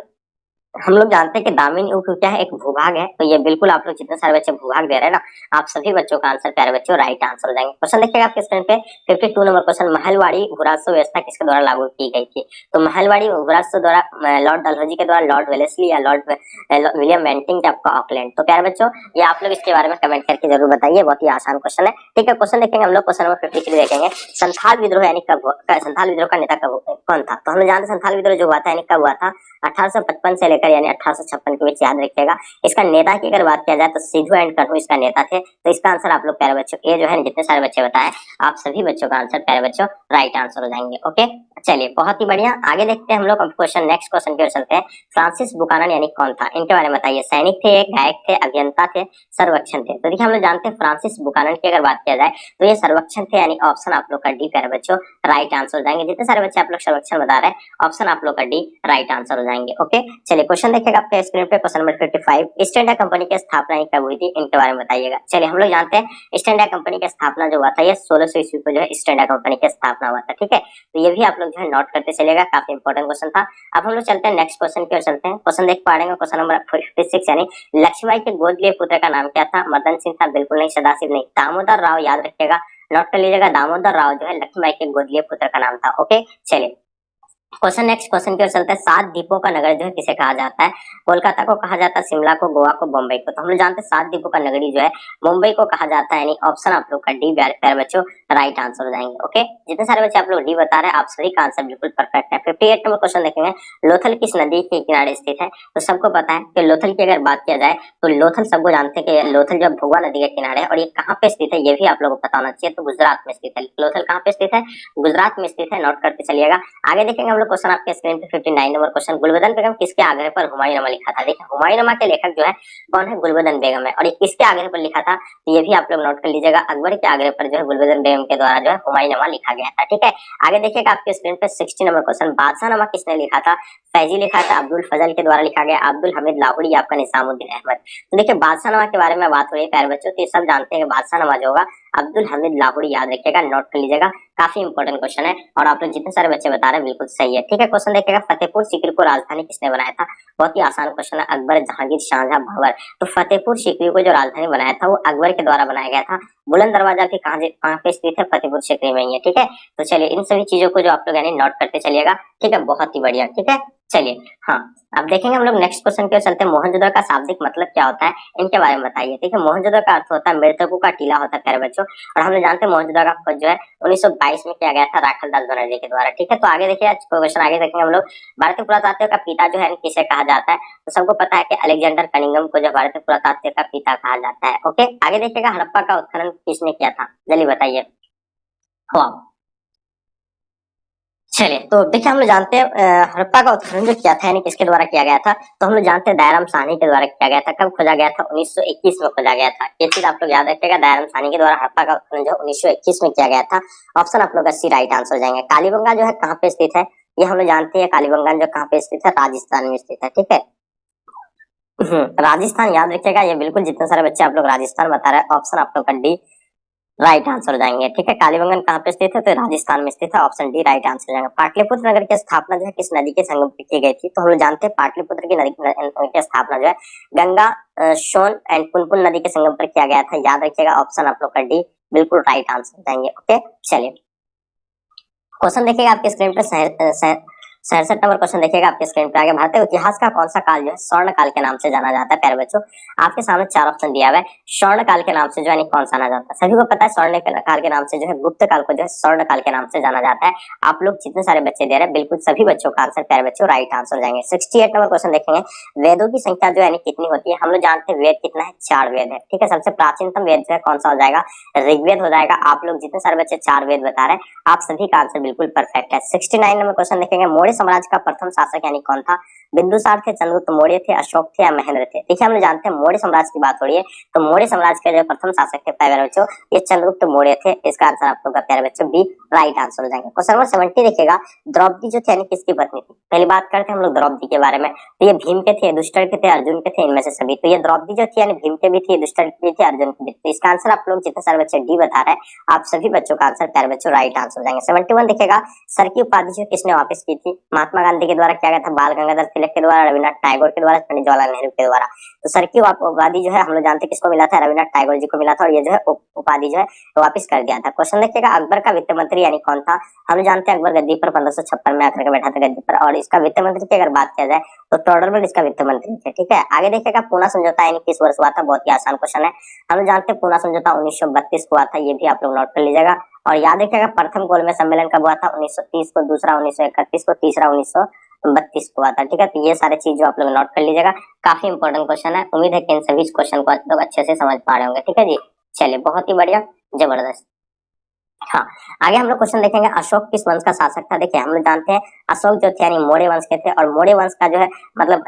हम लोग जानते हैं कि दामिन यूं क्या है? एक भूभाग है। तो ये बिल्कुल आप लोग जितने सारे बच्चे भूभाग दे रहे हैं ना, आप सभी बच्चों का आंसर प्यारे बच्चों राइट आंसर हो जाएंगे। क्वेश्चन देखिएगा आपके स्क्रीन पे 52 नंबर क्वेश्चन, महलवाड़ी भूराजस्व व्यवस्था किसके द्वारा लागू की गई थी? तो महलवाड़ी भूराजस्व द्वारा लॉर्ड डलहौजी के द्वारा, लॉर्ड वेलेस्ली या लॉर्ड विलियम बेंटिंग आपका ऑकलैंड? तो प्यारे बच्चों ये आप लोग इसके बारे में कमेंट करके जरूर बताइए, बहुत ही आसान क्वेश्चन है। ठीक है, क्वेश्चन देखेंगे हम लोग, क्वेश्चन नंबर 53 देखेंगे, संथाल विद्रोह यानी कब, संथाल विद्रोह का नेता कौन था? तो हम लोग जानते हैं संथाल विद्रोह जो हुआ था यानी कब हुआ था? 1855 से लेकर यानी 1856 के बीच, याद रखिएगा। इसका नेता की अगर बात किया जाए तो सिद्धू एंड कन्हू इसका नेता थे। तो इसका आंसर आप लोग प्यारे बच्चों ये जो है जितने सारे बच्चे बताएं, आप सभी बच्चों का आंसर प्यारे बच्चों राइट आंसर हो जाएंगे। ओके, चलिए बहुत ही बढ़िया, आगे देखते हैं हम लोग क्वेश्चन, नेक्स्ट क्वेश्चन की ओर चलते हैं। फ्रांसिस बुकानन यानी कौन था? इनके बारे में बताइए। सैनिक थे, गायक थे, अभियंता थे, सर्वेक्षण थे? तो देखिए हम लोग जानते हैं फ्रांसिस बुकानन की अगर बात किया जाए तो ये सर्वेक्षण थे, यानी ऑप्शन आप लोग का डी प्यारे बच्चों राइट आंसर हो जाएंगे। जितने सारे बच्चे आप लोग सर्वेक्षण बता रहे हैं, ऑप्शन आप लोग का डी राइट आंसर हो जाएंगे। ओके, चलिए क्वेश्चन देखिएगा आपके स्क्रीन पे, question number 55, east India company की स्थापना कब हुई थी? इनके बारे में बताइएगा। चलिए हम लोग जानते हैं ईस्ट इंडिया कंपनी की स्थापना जो हुआ था ये 1600 ईस्वी को जो है ईस्ट इंडिया कंपनी की स्थापना हुआ था। ठीक है, तो ये भी आप लोग जो है नोट करते चलेगा, काफी इंपॉर्टेंट क्वेश्चन था। अब हम लोग चलते हैं नेक्स्ट क्वेश्चन की ओर चलते हैं। क्वेश्चन देख पा रहे हैं क्वेश्चन नंबर 56, यानी लक्ष्मीबाई के गोद लिए पुत्र का नाम क्या था? मदन सिंह था? बिल्कुल नहीं, सदाशिव नहीं, दामोदर राव, याद रखिएगा, नोट कर लीजिएगा, दामोदर राव जो है लक्ष्मीबाई के गोद लिए पुत्र का नाम था। ओके, चलिए क्वेश्चन नेक्स्ट क्वेश्चन की ओर चलते हैं। 7 द्वीपों का नगर जो है किसे कहा जाता है? कोलकाता को कहा जाता है, शिमला को, गोवा को, बम्बई को? तो हम लोग जानते हैं 7 द्वीपों का नगरी जो है मुंबई को कहा जाता है, यानी ऑप्शन आप लोग का डी प्यारे बच्चों राइट आंसर हो जाएंगे। ओके, जितने सारे बच्चे आप लोग डी बता रहे हैं, आप सभी का आंसर बिल्कुल परफेक्ट है। 58 नंबर क्वेश्चन देखेंगे, लोथल किस नदी के किनारे स्थित है? तो सबको पता है कि लोथल की अगर बात किया जाए तो लोथल सबको जानते हैं कि लोथल जब भोगा नदी के किनारे है, और ये कहाँ पे स्थित है ये भी आप लोगों को पता होना चाहिए। तो गुजरात में स्थित है। लोथल कहाँ पे स्थित है? गुजरात में स्थित है, नोट करते चलिएगा। आगे देखेंगे हम लोग क्वेश्चन आपके स्क्रीन 59 नंबर क्वेश्चन, गुलबदन बेगम किसके आग्रह पर हुमायूंनामा लिखा था? देखिए हुमायूंनामा के लेखक जो है कौन है? गुलबदन बेगम है। और ये किसके आग्रह पर लिखा था? तो ये भी आप लोग नोट कर लीजिएगा, अकबर के आग्रह पर जो है गुलबदन बेगम बेगम के द्वारा जो है हुमायूंनामा लिखा गया था। ठीक है, आगे देखिएगा आपके स्क्रीन पे 60 नंबर क्वेश्चन, बादशाहनामा किसने लिखा था? फैजी लिखा था, अब्दुल फजल के द्वारा लिखा गया, अब्दुल हमीद लाहौरी, आपका निजामुद्दीन अहमद। तो देखिए बादशाहनामा के बारे में बात हो रही है प्यारे बच्चों, तो ये सब जानते हैं बादशाहनामा जो होगा अब्दुल हमीद लाहौरी, याद रखिएगा, नोट कर लीजिएगा, काफी इंपॉर्टेंट क्वेश्चन है और आप लोग जितने सारे बच्चे बता रहे हैं बिल्कुल सही है। ठीक है, क्वेश्चन देखिएगा फतेहपुर सीकरी को राजधानी किसने बनाया था? बहुत ही आसान क्वेश्चन है, अकबर, जहांगीर, शाहजहां, बाबर। तो फतेहपुर सीकरी को जो राजधानी बनाया था वो अकबर के द्वारा बनाया गया था। बुलंद दरवाजा भी कहाँ पे स्थित है? फतेहपुर सीकरी में ही है। ठीक है, तो चलिए इन सभी चीजों को जो आप लोग यानी नोट करते चलिएगा। ठीक है, बहुत ही बढ़िया। ठीक है, चलिए हाँ अब देखेंगे हम लोग नेक्स्ट क्वेश्चन की ओर चलते हैं। मोहनजोदड़ो का शाब्दिक मतलब क्या होता है, इनके बारे में बताइए। ठीक है, मोहनजोदड़ो का अर्थ होता है मृतकों का टीला होता है प्यारे बच्चों, और हम लोग जानते हैं मोहनजोदड़ो का खोज जो है 1922 में किया गया था राखाल दास बनर्जी के द्वारा। ठीक है, तो आगे देखिए क्वेश्चन आगे देखेंगे हम लोग। भारतीय पुरातात्व का पिता जो है किसे कहा जाता है? तो सबको पता है कि अलेक्जेंडर कनिंघम को जो भारतीय पुरातात्व का पिता कहा जाता है। ओके, आगे देखिएगा हड़प्पा का उत्खनन किसने किया था, जल्दी बताइए। हाँ चलिए, तो देखिए हम लोग जानते हैं हड़प्पा का उत्खनन जो किया था यानी किसके द्वारा किया गया था? तो हम लोग जानते हैं दयाराम साहनी के द्वारा किया गया था। कब खोजा गया था? 1921 में खोजा गया था। ये चीज आप लोग याद रखिएगा, दयाराम साहनी के द्वारा हड़प्पा का उत्खनन जो 1921 में किया गया था। ऑप्शन आप लोग का सी राइट आंसर हो जाएंगे। कालीबंगा जो है कहाँ पे स्थित है? ये हम लोग जानते हैं कालीबंगा जो कहाँ पे स्थित है, राजस्थान में स्थित है। ठीक है, राजस्थान याद रखिएगा, ये बिल्कुल जितने सारे बच्चे आप लोग राजस्थान बता रहे हैं, ऑप्शन आप लोग का डी राइट आंसर हो जाएंगे। ठीक है, कालीबंगन कहाँ पे स्थित है? तो राजस्थान में स्थित है, ऑप्शन डी राइट आंसर हो जाएगा। पाटलिपुत्र नगर की स्थापना जो है किस नदी के संगम पर की गई थी? तो हम लोग जानते हैं पाटलिपुत्र की नदी की स्थापना जो है गंगा, सोन एंड पुनपुन नदी के संगम पर किया गया था। याद रखिएगा, ऑप्शन आप लोग का डी बिल्कुल राइट आंसर हो जाएंगे। ओके, चलिए क्वेश्चन देखिएगा आपके स्क्रीन पर 67 नंबर क्वेश्चन देखिएगा आपके स्क्रीन पे आगे। भारतीय इतिहास का कौन सा काल जो है स्वर्ण काल के नाम से जाना जाता है? प्यारे बच्चों आपके सामने चार ऑप्शन दिया हुआ है, स्वर्ण काल के नाम से जो है कौन सा जाना जाता है? सभी को पता है स्वर्ण काल के नाम से जो है गुप्त काल को जो है स्वर्ण काल के नाम से जाना जाता है। आप लोग जितने सारे बच्चे दे रहे हैं बिल्कुल सभी बच्चों का आंसर प्यारे बच्चों राइट आंसर हो जाएंगे। 68 नंबर क्वेश्चन देखेंगे, वेदों की संख्या जो है कितनी होती है? हम लोग जानते हैं वेद कितना है, 4 वेद है। ठीक है, सबसे प्राचीनतम वेद जो है कौन सा हो जाएगा? ऋग्वेद हो जाएगा। आप लोग जितने सारे बच्चे 4 वेद बता रहे हैं आप सभी का आंसर बिल्कुल परफेक्ट है। 69 नंबर क्वेश्चन देखेंगे, मौर्य साम्राज्य का प्रथम शासक यानी कौन था? बिंदुसार थे, चंद्रगुप्त मौर्य थे, अशोक थे या महेंद्र थे? देखिए हम लोग जानते हैं मौर्य साम्राज्य की बात हो रही है, तो मौर्य साम्राज्य के जो प्रथम शासक थे प्यारे बच्चों ये चंद्रगुप्त मौर्य थे। इसका आंसर आप लोग का प्यारे बच्चों बी राइट आंसर हो जाएंगे। क्वेश्चन नंबर 70 देखिएगा, द्रौपदी जो थे यानी किसकी पत्नी थी? पहली बात करते हैं हम लोग द्रौपदी के बारे में, तो ये भीम के थे, दुष्टर के थे, अर्जुन के थे, इनमें से सभी। तो ये द्रौपदी जो थी यानी भीम के भी थी, दुष्टर के भी थे, अर्जुन के भी थे। इसका आंसर आप लोग जितने सारे बच्चे डी बता रहे हैं आप सभी बच्चों का आंसर प्यारे बच्चों राइट आंसर हो जाएंगे। 71 देखिएगा, सर की उपाधि जो किसने वापस की थी? महात्मा गांधी के द्वारा किया गया था, बाल गंगाधर तिलक के द्वारा, रविन्द्रनाथ टैगोर के द्वारा, पंडित जवाहरलाल नेहरू के द्वारा। तो सर की उपाधि जो है हम लोग जानते हैं किसको मिला था? रविन्द्रनाथ टैगोर जी को मिला था, और ये जो है उपाधि जो है वापस कर दिया था। क्वेश्चन देखिएगा, अकबर का वित्त मंत्री यानी कौन था? हम जानते हैं अकबर गद्दी पर 1556 में आकर के बैठा था गद्दी पर, और इसका वित्त मंत्री की अगर बात किया जाए तो टोडरमल इसका वित्त मंत्री थे। ठीक है, आगे देखिएगा पूना समझौता यानी किस वर्ष हुआ था? बहुत ही आसान क्वेश्चन है, हम जानते हैं पूना समझौता 1932 को हुआ था, ये भी आप लोग नोट कर लीजिएगा। और याद रखिएगा प्रथम गोलमेज सम्मेलन कब हुआ था? 1930 को, दूसरा 1931 को, तीसरा 1932 को हुआ था। ठीक है, तो ये सारे चीज जो आप लोग नोट कर लीजिएगा, काफी इंपॉर्टेंट क्वेश्चन है। उम्मीद है कि इन सभी क्वेश्चन को आप लोग अच्छे से समझ पा रहे होंगे। ठीक है जी, चलिए बहुत ही बढ़िया, जबरदस्त। हाँ, आगे हम लोग क्वेश्चन देखेंगे, अशोक किस वंश का शासक था? देखिए हम लोग जानते हैं अशोक जो थे यानी मौर्य वंश के थे, और मौर्य वंश का जो है मतलब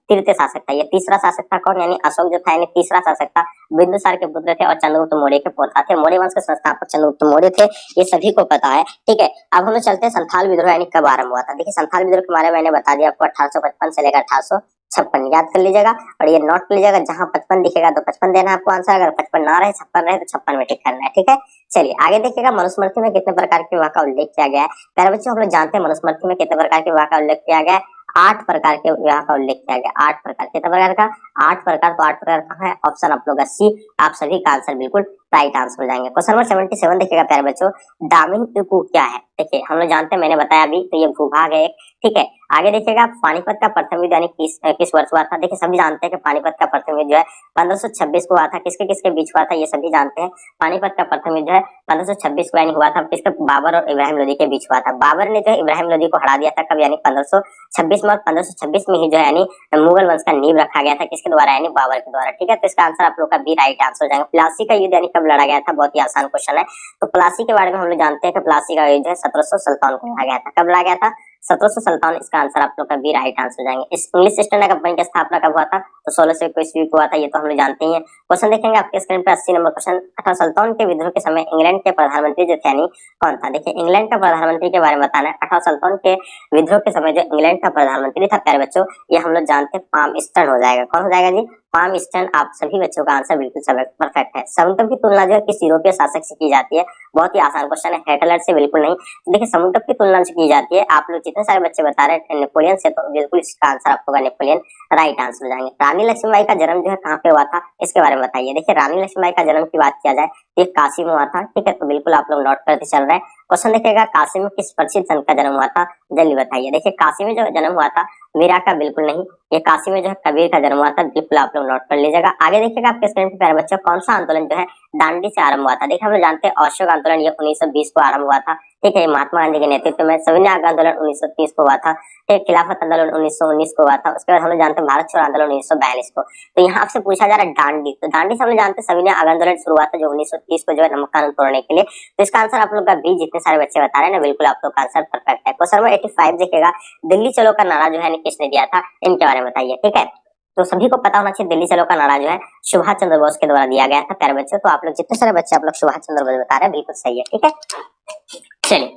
तृतीय शासक था। ये तीसरा शासक था कौन? यानी अशोक जो था यानी तीसरा शासक था, बिंदुसार के पुत्र थे और चंद्रगुप्त मौर्य के पोता थे। मौर्य वंश के संस्थापक चंद्रगुप्त मौर्य थे, ये सभी को पता है। ठीक है, अब हम लोग चलते हैं संथाल विद्रोह यानी कब आरंभ हुआ था? देखिए संथाल विद्रोह के बारे में मैंने बता दिया आपको, 1855 से लेकर 1856 याद कर लीजिएगा, और ये नोट कर लीजिएगा, जहां 55 दिखेगा तो 55 देना है आपको आंसर, अगर 55 ना रहे 56 रहे तो 56 में टिक करना है। ठीक है, चलिए आगे देखिएगा, मनुस्मृति में कितने प्रकार के विवाह का उल्लेख किया गया है? प्यारे बच्चों हम लोग जानते हैं मनुस्मृति में कितने प्रकार के विवाह का उल्लेख किया गया है? 8 प्रकार के विवाह का उल्लेख किया गया। 8 प्रकार, कितने प्रकार का? 8 प्रकार। तो 8 प्रकार कहाँ है? ऑप्शन आप लोग का सी, आप सभी का आंसर बिल्कुल राइट आंसर हो जाएंगे। क्वेश्चन नंबर 77 देखिएगा प्यारे बच्चों, दामिनी क्या है? देखिए हम लोग जानते हैं, मैंने बताया अभी, तो ये भूभाग है। ठीक है, आगे देखिएगा, पानीपत का प्रथम युद्ध यानी किस वर्ष हुआ था? देखिए सभी जानते हैं कि पानीपत का प्रथम युद्ध जो है 1526 को हुआ था। किसके किसके बीच हुआ था ये सभी जानते हैं। पानीपत का प्रथम युद्ध जो है 1526 को यानी हुआ था, किसके? बाबर और इब्राहिम लोदी के बीच हुआ था। बाबर ने जो है इब्राहिम लोदी को हरा दिया था कब? यानी 1526 में, और 1526 में ही जो है यानी मुगल वंश का नींव रखा गया था, किसके द्वारा? यानी बाबर के द्वारा। ठीक है, तो इसका आंसर आप लोग का बी राइट आंसर हो जाएगा। प्लासी का युद्ध यानी कब लड़ा गया था? बहुत ही आसान क्वेश्चन है। तो प्लासी के बारे में हम लोग जानते हैं कि प्लासी का युद्ध 1757 को लड़ा गया था। कब लड़ा गया था? 1757 इसका आंसर आप लोग का बी राइट आंसर हो जाएंगे। इस इंग्लिश ईस्ट इंडिया कंपनी की स्थापना कब हुआ था? तो 1621 को हुआ था, ये तो हम लोग जानते ही हैं। क्वेश्चन देखेंगे आपके स्क्रीन पे 80 नंबर क्वेश्चन। 1857 के विद्रोह के समय इंग्लैंड के प्रधानमंत्री जो थे यानी कौन था? देखिए इंग्लैंड का प्रधानमंत्री के बारे में बताना है। 1857 के विद्रोह के समय जो इंग्लैंड का प्रधानमंत्री था प्यारे बच्चों, ये हम लोग जानते हैं पाल्मस्टन हो जाएगा। कौन हो जाएगा जी? पाल्मस्टन। आप सभी बच्चों का आंसर बिल्कुल परफेक्ट है। समुद्र की तुलना जो है किस यूरोपीय शासक से की जाती है? बहुत ही आसान क्वेश्चन है, हिटलर से बिल्कुल नहीं। देखिए समुद्र की तुलना से की जाती है, आप लोग जितने सारे बच्चे बता रहे हैं नेपोलियन से, तो बिल्कुल इसका आंसर आपको होगा नेपोलियन, राइट आंसर हो जाएंगे। रानी लक्ष्मीबाई का जन्म जो है कहाँ पे हुआ था? इसके बारे में बताइए। देखिए रानी लक्ष्मीबाई का जन्म की बात किया जाए तो ये काशी में हुआ था, ठीक है, तो बिल्कुल आप लोग नोट करते चल रहे हैं। क्वेश्चन देखिएगा काशी में किस प्रसिद्ध संत का जन्म हुआ था? जल्दी बताइए। देखिए काशी में जो जन्म हुआ था मीरा का बिल्कुल नहीं, ये काशी में जो है कबीर का जन्म हुआ था, बिल्कुल आप लोग नोट कर लीजिएगा। आगे देखिएगा आपके स्क्रीन पे प्यारे बच्चों, कौन सा आंदोलन जो है दांडी से आरंभ हुआ था? देखिए हम लोग जानते हैं अशोक आंदोलन ये 1920 को आरंभ हुआ था, ठीक है, महात्मा गांधी के नेतृत्व में। सविनय आंदोलन 1930 को हुआ था, ठीक, खिलाफत आंदोलन 1919 को हुआ था। उसके बाद हम लोग जानते हैं भारत छोड़ो आंदोलन 1942 को। तो यहाँ आपसे पूछा जा रहा है दांडी, तो दांडी से हम लोग जानते हैं सविनय आंदोलन शुरू हुआ था जो 1930 को जो है नमक कानून तोड़ने के लिए। तो इसका आंसर आप लोग का बी, जितने सारे बच्चे बता रहे हैं ना, बिल्कुल आप लोग का आंसर परफेक्ट है। क्वेश्चन नंबर 85 देखिएगा, दिल्ली चलो का नारा जो है किसने दिया था? इनके बारे में बताइए, ठीक है। तो सभी को पता होना चाहिए दिल्ली चलो का नारा जो है सुभाष चंद्र बोस के द्वारा दिया गया था प्यारे बच्चों। तो आप लोग जितने सारे बच्चे आप लोग सुभाष चंद्र बोस बता रहे हैं, बिल्कुल सही है, ठीक है। चलिए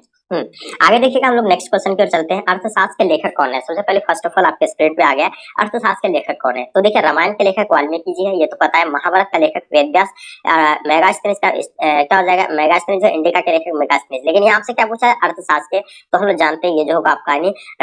आगे देखिएगा, हम लोग नेक्स्ट क्वेश्चन की ओर चलते हैं। अर्थशास्त्र के लेखक कौन है? सबसे पहले फर्स्ट ऑफ ऑल आपके स्क्रीन पे आ गया अर्थशास्त्र के लेखक कौन है। तो देखिए रामायण के लेखक वाल्मीकि जी है, ये तो पता है। महाभारत का लेखक वेदव्यास। मेगास्थनीज का क्या हो जाएगा? मेगास्थनीज। जो इंडिका के लेखक मेगास्थनीज। लेकिन यहाँ आपसे क्या पूछा है अर्थशास्त्र के, तो हम लोग जानते हैं ये जो होगा आपका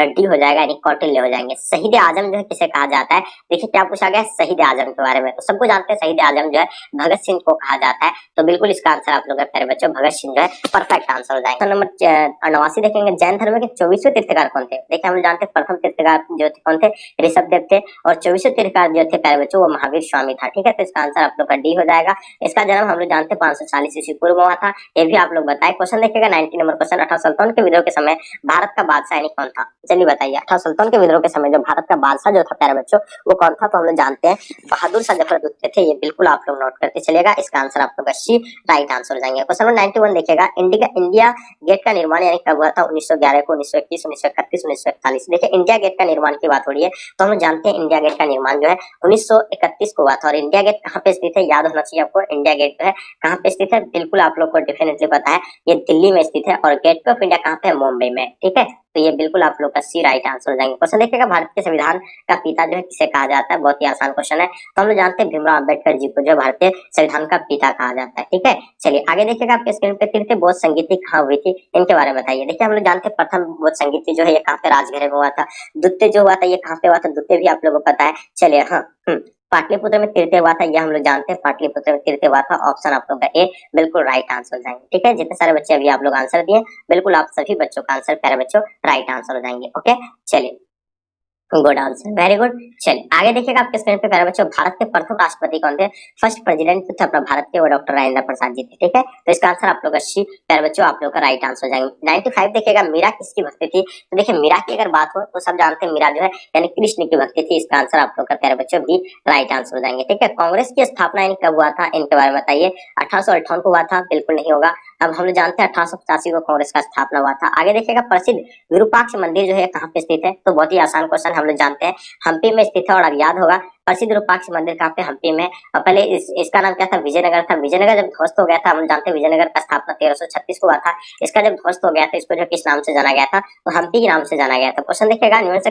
डी हो जाएगा, यानी कौटिल्य हो जाएंगे। शहीद आजम जो है किसे कहा जाता है? देखिए क्या पूछा गया शहीद आजम के बारे में, तो सबको जानते हैं शहीद आजम जो है भगत सिंह को कहा जाता है। तो बिल्कुल इसका आंसर आप लोग प्यारे बच्चों भगत सिंह जो है परफेक्ट आंसर हो जाएगा। नंबर 89 देखेंगे, जैन धर्म के 24वें तीर्थकार कौन थे? देखिए हम जानते हैं प्रथम तीर्थकार जो थे कौन थे? ऋषभदेव थे। और 24वें तीर्थकार जो थे प्यारे बच्चों वो महावीर स्वामी था, ठीक है। तो इसका आंसर आप लोग का डी हो जाएगा। इसका जन्म हम लोग जानते हैं 540 ईस्वी पूर्व में हुआ था, ये भी आप लोग बताए। क्वेश्चन देखिएगा 90 नंबर क्वेश्चन, 1857 के विद्रोह के समय भारत का बादशाह यानी कौन था? चलिए बताइए। 1857 के विद्रोह के समय जो भारत का बादशाह जो था प्यारे बच्चों वो कौन था? तो हम लोग जानते हैं बहादुर शाह जफर दूसरे थे, ये बिल्कुल आप लोग नोट करते चलेगा। इसका आंसर आप लोग का सी राइट आंसर हो जाएंगे। क्वेश्चन नंबर 91 देखिएगा, इंडिया गेट का निर्माण यानी कब हुआ था? 1911 को, 1921, 1931, 1941। देखिए इंडिया गेट का निर्माण की बात हो रही है, तो हम जानते हैं इंडिया गेट का निर्माण जो है 1931 को हुआ था। और इंडिया गेट कहाँ पे स्थित है? याद होना चाहिए आपको, इंडिया गेट जो है कहाँ पे स्थित है? बिल्कुल आप लोग को डेफिनेटली पता है, ये दिल्ली में स्थित है। और गेट ऑफ इंडिया कहाँ पे है? मुंबई में, ठीक है। तो ये बिल्कुल आप लोग का सी राइट आंसर हो जाएंगे। क्वेश्चन देखिएगा, भारत के संविधान का पिता जो है किसे कहा जाता है? बहुत ही आसान क्वेश्चन है। तो हम लोग जानते हैं भीमराव अम्बेडकर जी को जो भारतीय संविधान का पिता कहा जाता है, ठीक है। चलिए आगे देखिएगा, आपके स्क्रीन पे तृतीय बौद्ध संगीति कहाँ हुई थी? इनके बारे में बताइए। देखिए हम लोग जानते हैं प्रथम बौद्ध संगीति जो है ये कहाँ पे? राजगृह में हुआ था। द्वितीय जो हुआ था ये कहाँ पे हुआ था? द्वितीय भी आप लोगों को पता है। चलिए हाँ, पाटलिपुत्र में तृतीय हुआ था, यह हम लोग जानते हैं पाटलिपुत्र में तृतीय हुआ था। ऑप्शन आप लोग का ए बिल्कुल राइट आंसर हो जाएंगे, ठीक है। जितने सारे बच्चे अभी आप लोग आंसर दिए, बिल्कुल आप सभी बच्चों का आंसर प्यारे बच्चों राइट आंसर हो जाएंगे। ओके चलिए, गुड आंसर, वेरी गुड। चलिए आगे देखिएगा, आपके स्क्रीन पे प्यारे बच्चों भारत के प्रथम राष्ट्रपति कौन थे? फर्स्ट प्रेसिडेंट थे अपना भारत के, वो डॉक्टर राजेंद्र प्रसाद जी थे, ठीक है। तो इसका आंसर आप लोग का सी प्यारे बच्चों आप लोग का राइट आंसर हो जाएंगे। 95 देखिएगा, मीरा किसकी भक्ति थी? तो देखिए मीरा की अगर बात हो तो सब जानते हैं मीरा जो है यानी कृष्ण की भक्ति थी। इसका आंसर आप लोग का प्यारे बच्चों भी राइट आंसर हो जाएंगे, ठीक है। कांग्रेस की स्थापना यानी कब हुआ था? इनके बारे में बताइए। 1858 को हुआ था, बिल्कुल नहीं होगा। अब हम लोग जानते हैं 1885 को कांग्रेस का स्थापना हुआ था। आगे देखिएगा, प्रसिद्ध विरूपाक्ष मंदिर जो है कहाँ पे स्थित है? तो बहुत ही आसान क्वेश्चन, हम लोग जानते हैं हम्पी में स्थित है। और अब याद होगा प्रसिद्ध विरूपाक्ष मंदिर कहाँ पे? हम्पी में। और पहले इसका नाम क्या था? विजयनगर था। विजयनगर जब ध्वस्त हो गया था, हम जानते हैं विजयनगर का स्थापना 1336 को हुआ था। इसका जब ध्वस्त हो गया था, इसको जो किस नाम से जाना गया था? तो हम्पी के नाम से जाना गया था। क्वेश्चन देखिएगा, निम्न से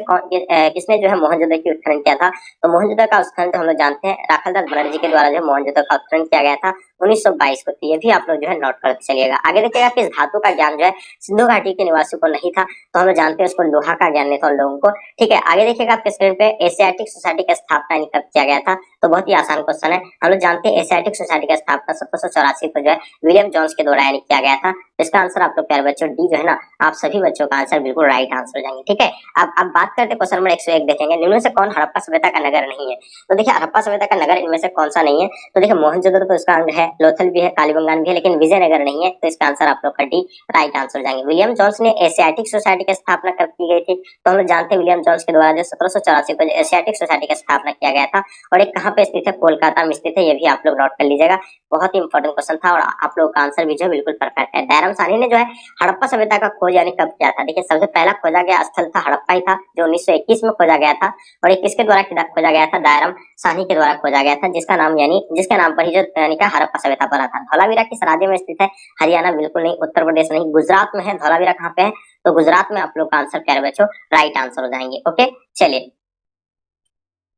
किसने जो है मोहनजोदड़ो की उत्खनन किया था? तो मोहनजोदड़ो का उत्खनन तो हम लोग जानते हैं राखालदास बनर्जी के द्वारा जो मोहनजोदड़ो का उत्खनन किया गया था 1922 को। ये भी आप लोग जो है नोट करते चलिएगा। आगे देखिएगा, किस धातु का ज्ञान जो है सिंधु घाटी के निवासियों को नहीं था? तो हम लोग जानते हैं उसको लोहा का ज्ञान नहीं था उन लोगों को, ठीक है। आगे देखिएगा, आपके स्क्रीन पे एशियाटिक सोसाइटी का स्थापना कब किया गया था? तो बहुत ही आसान क्वेश्चन है, हम लोग जानते हैं एशियाटिक सोसाइटी का स्थापना 1784 को जो है विलियम जोन्स के द्वारा यानी किया गया था। इसका आंसर आप लोग प्यारे बच्चों डी जो है ना, आप सभी बच्चों का आंसर बिल्कुल राइट आंसर हो जाएंगे, ठीक है। अब बात करते हैं क्वेश्चन नंबर 101 देखेंगे, निम्न से कौन हड़प्पा सभ्यता का नगर नहीं है? तो देखिए हड़प्पा सभ्यता का नगर इनमें से कौन सा नहीं है? तो देखिए मोहनजोदड़ो तो इसका अंग है, लोथल भी है, कालीबंगान भी है, लेकिन विजयनगर नहीं है। तो इसका आंसर आप लोग का डी राइट आंसर हो जाएंगे। विलियम जोन्स ने एशियाटिक सोसाइटी की स्थापना कब की गई थी? तो हम लोग जानते हैं विलियम जोन्स के द्वारा जो 1784 को एशियाटिक सोसाइटी की स्थापना किया गया था, और एक कहाँ पे स्थित है? कोलकाता में स्थित है। ये भी आप लोग नोट कर लीजिएगा, बहुत ही इंपॉर्टेंट क्वेश्चन था और आप लोग का आंसर भी जो बिल्कुल परफेक्ट है। दयाराम साहनी ने जो है हड़प्पा सभ्यता का खोज यानी कब किया था? देखिए सबसे पहला खोजा गया स्थल था हड़प्पा ही था, जो 1921 में खोजा गया था, और ये किसके द्वारा खोजा गया था? दयाराम साहनी के द्वारा खोजा गया था, जिसका नाम यानी जिसके नाम पर ही जो यानी कि हड़प्पा सभ्यता पड़ा था। धौलावीरा किस राज्य में स्थित है? हरियाणा बिल्कुल नहीं, उत्तर प्रदेश नहीं, गुजरात में है। धौलावीरा कहाँ पे है? तो गुजरात में। आप लोग का आंसर प्यारे बच्चों राइट आंसर हो जाएंगे। ओके चलिए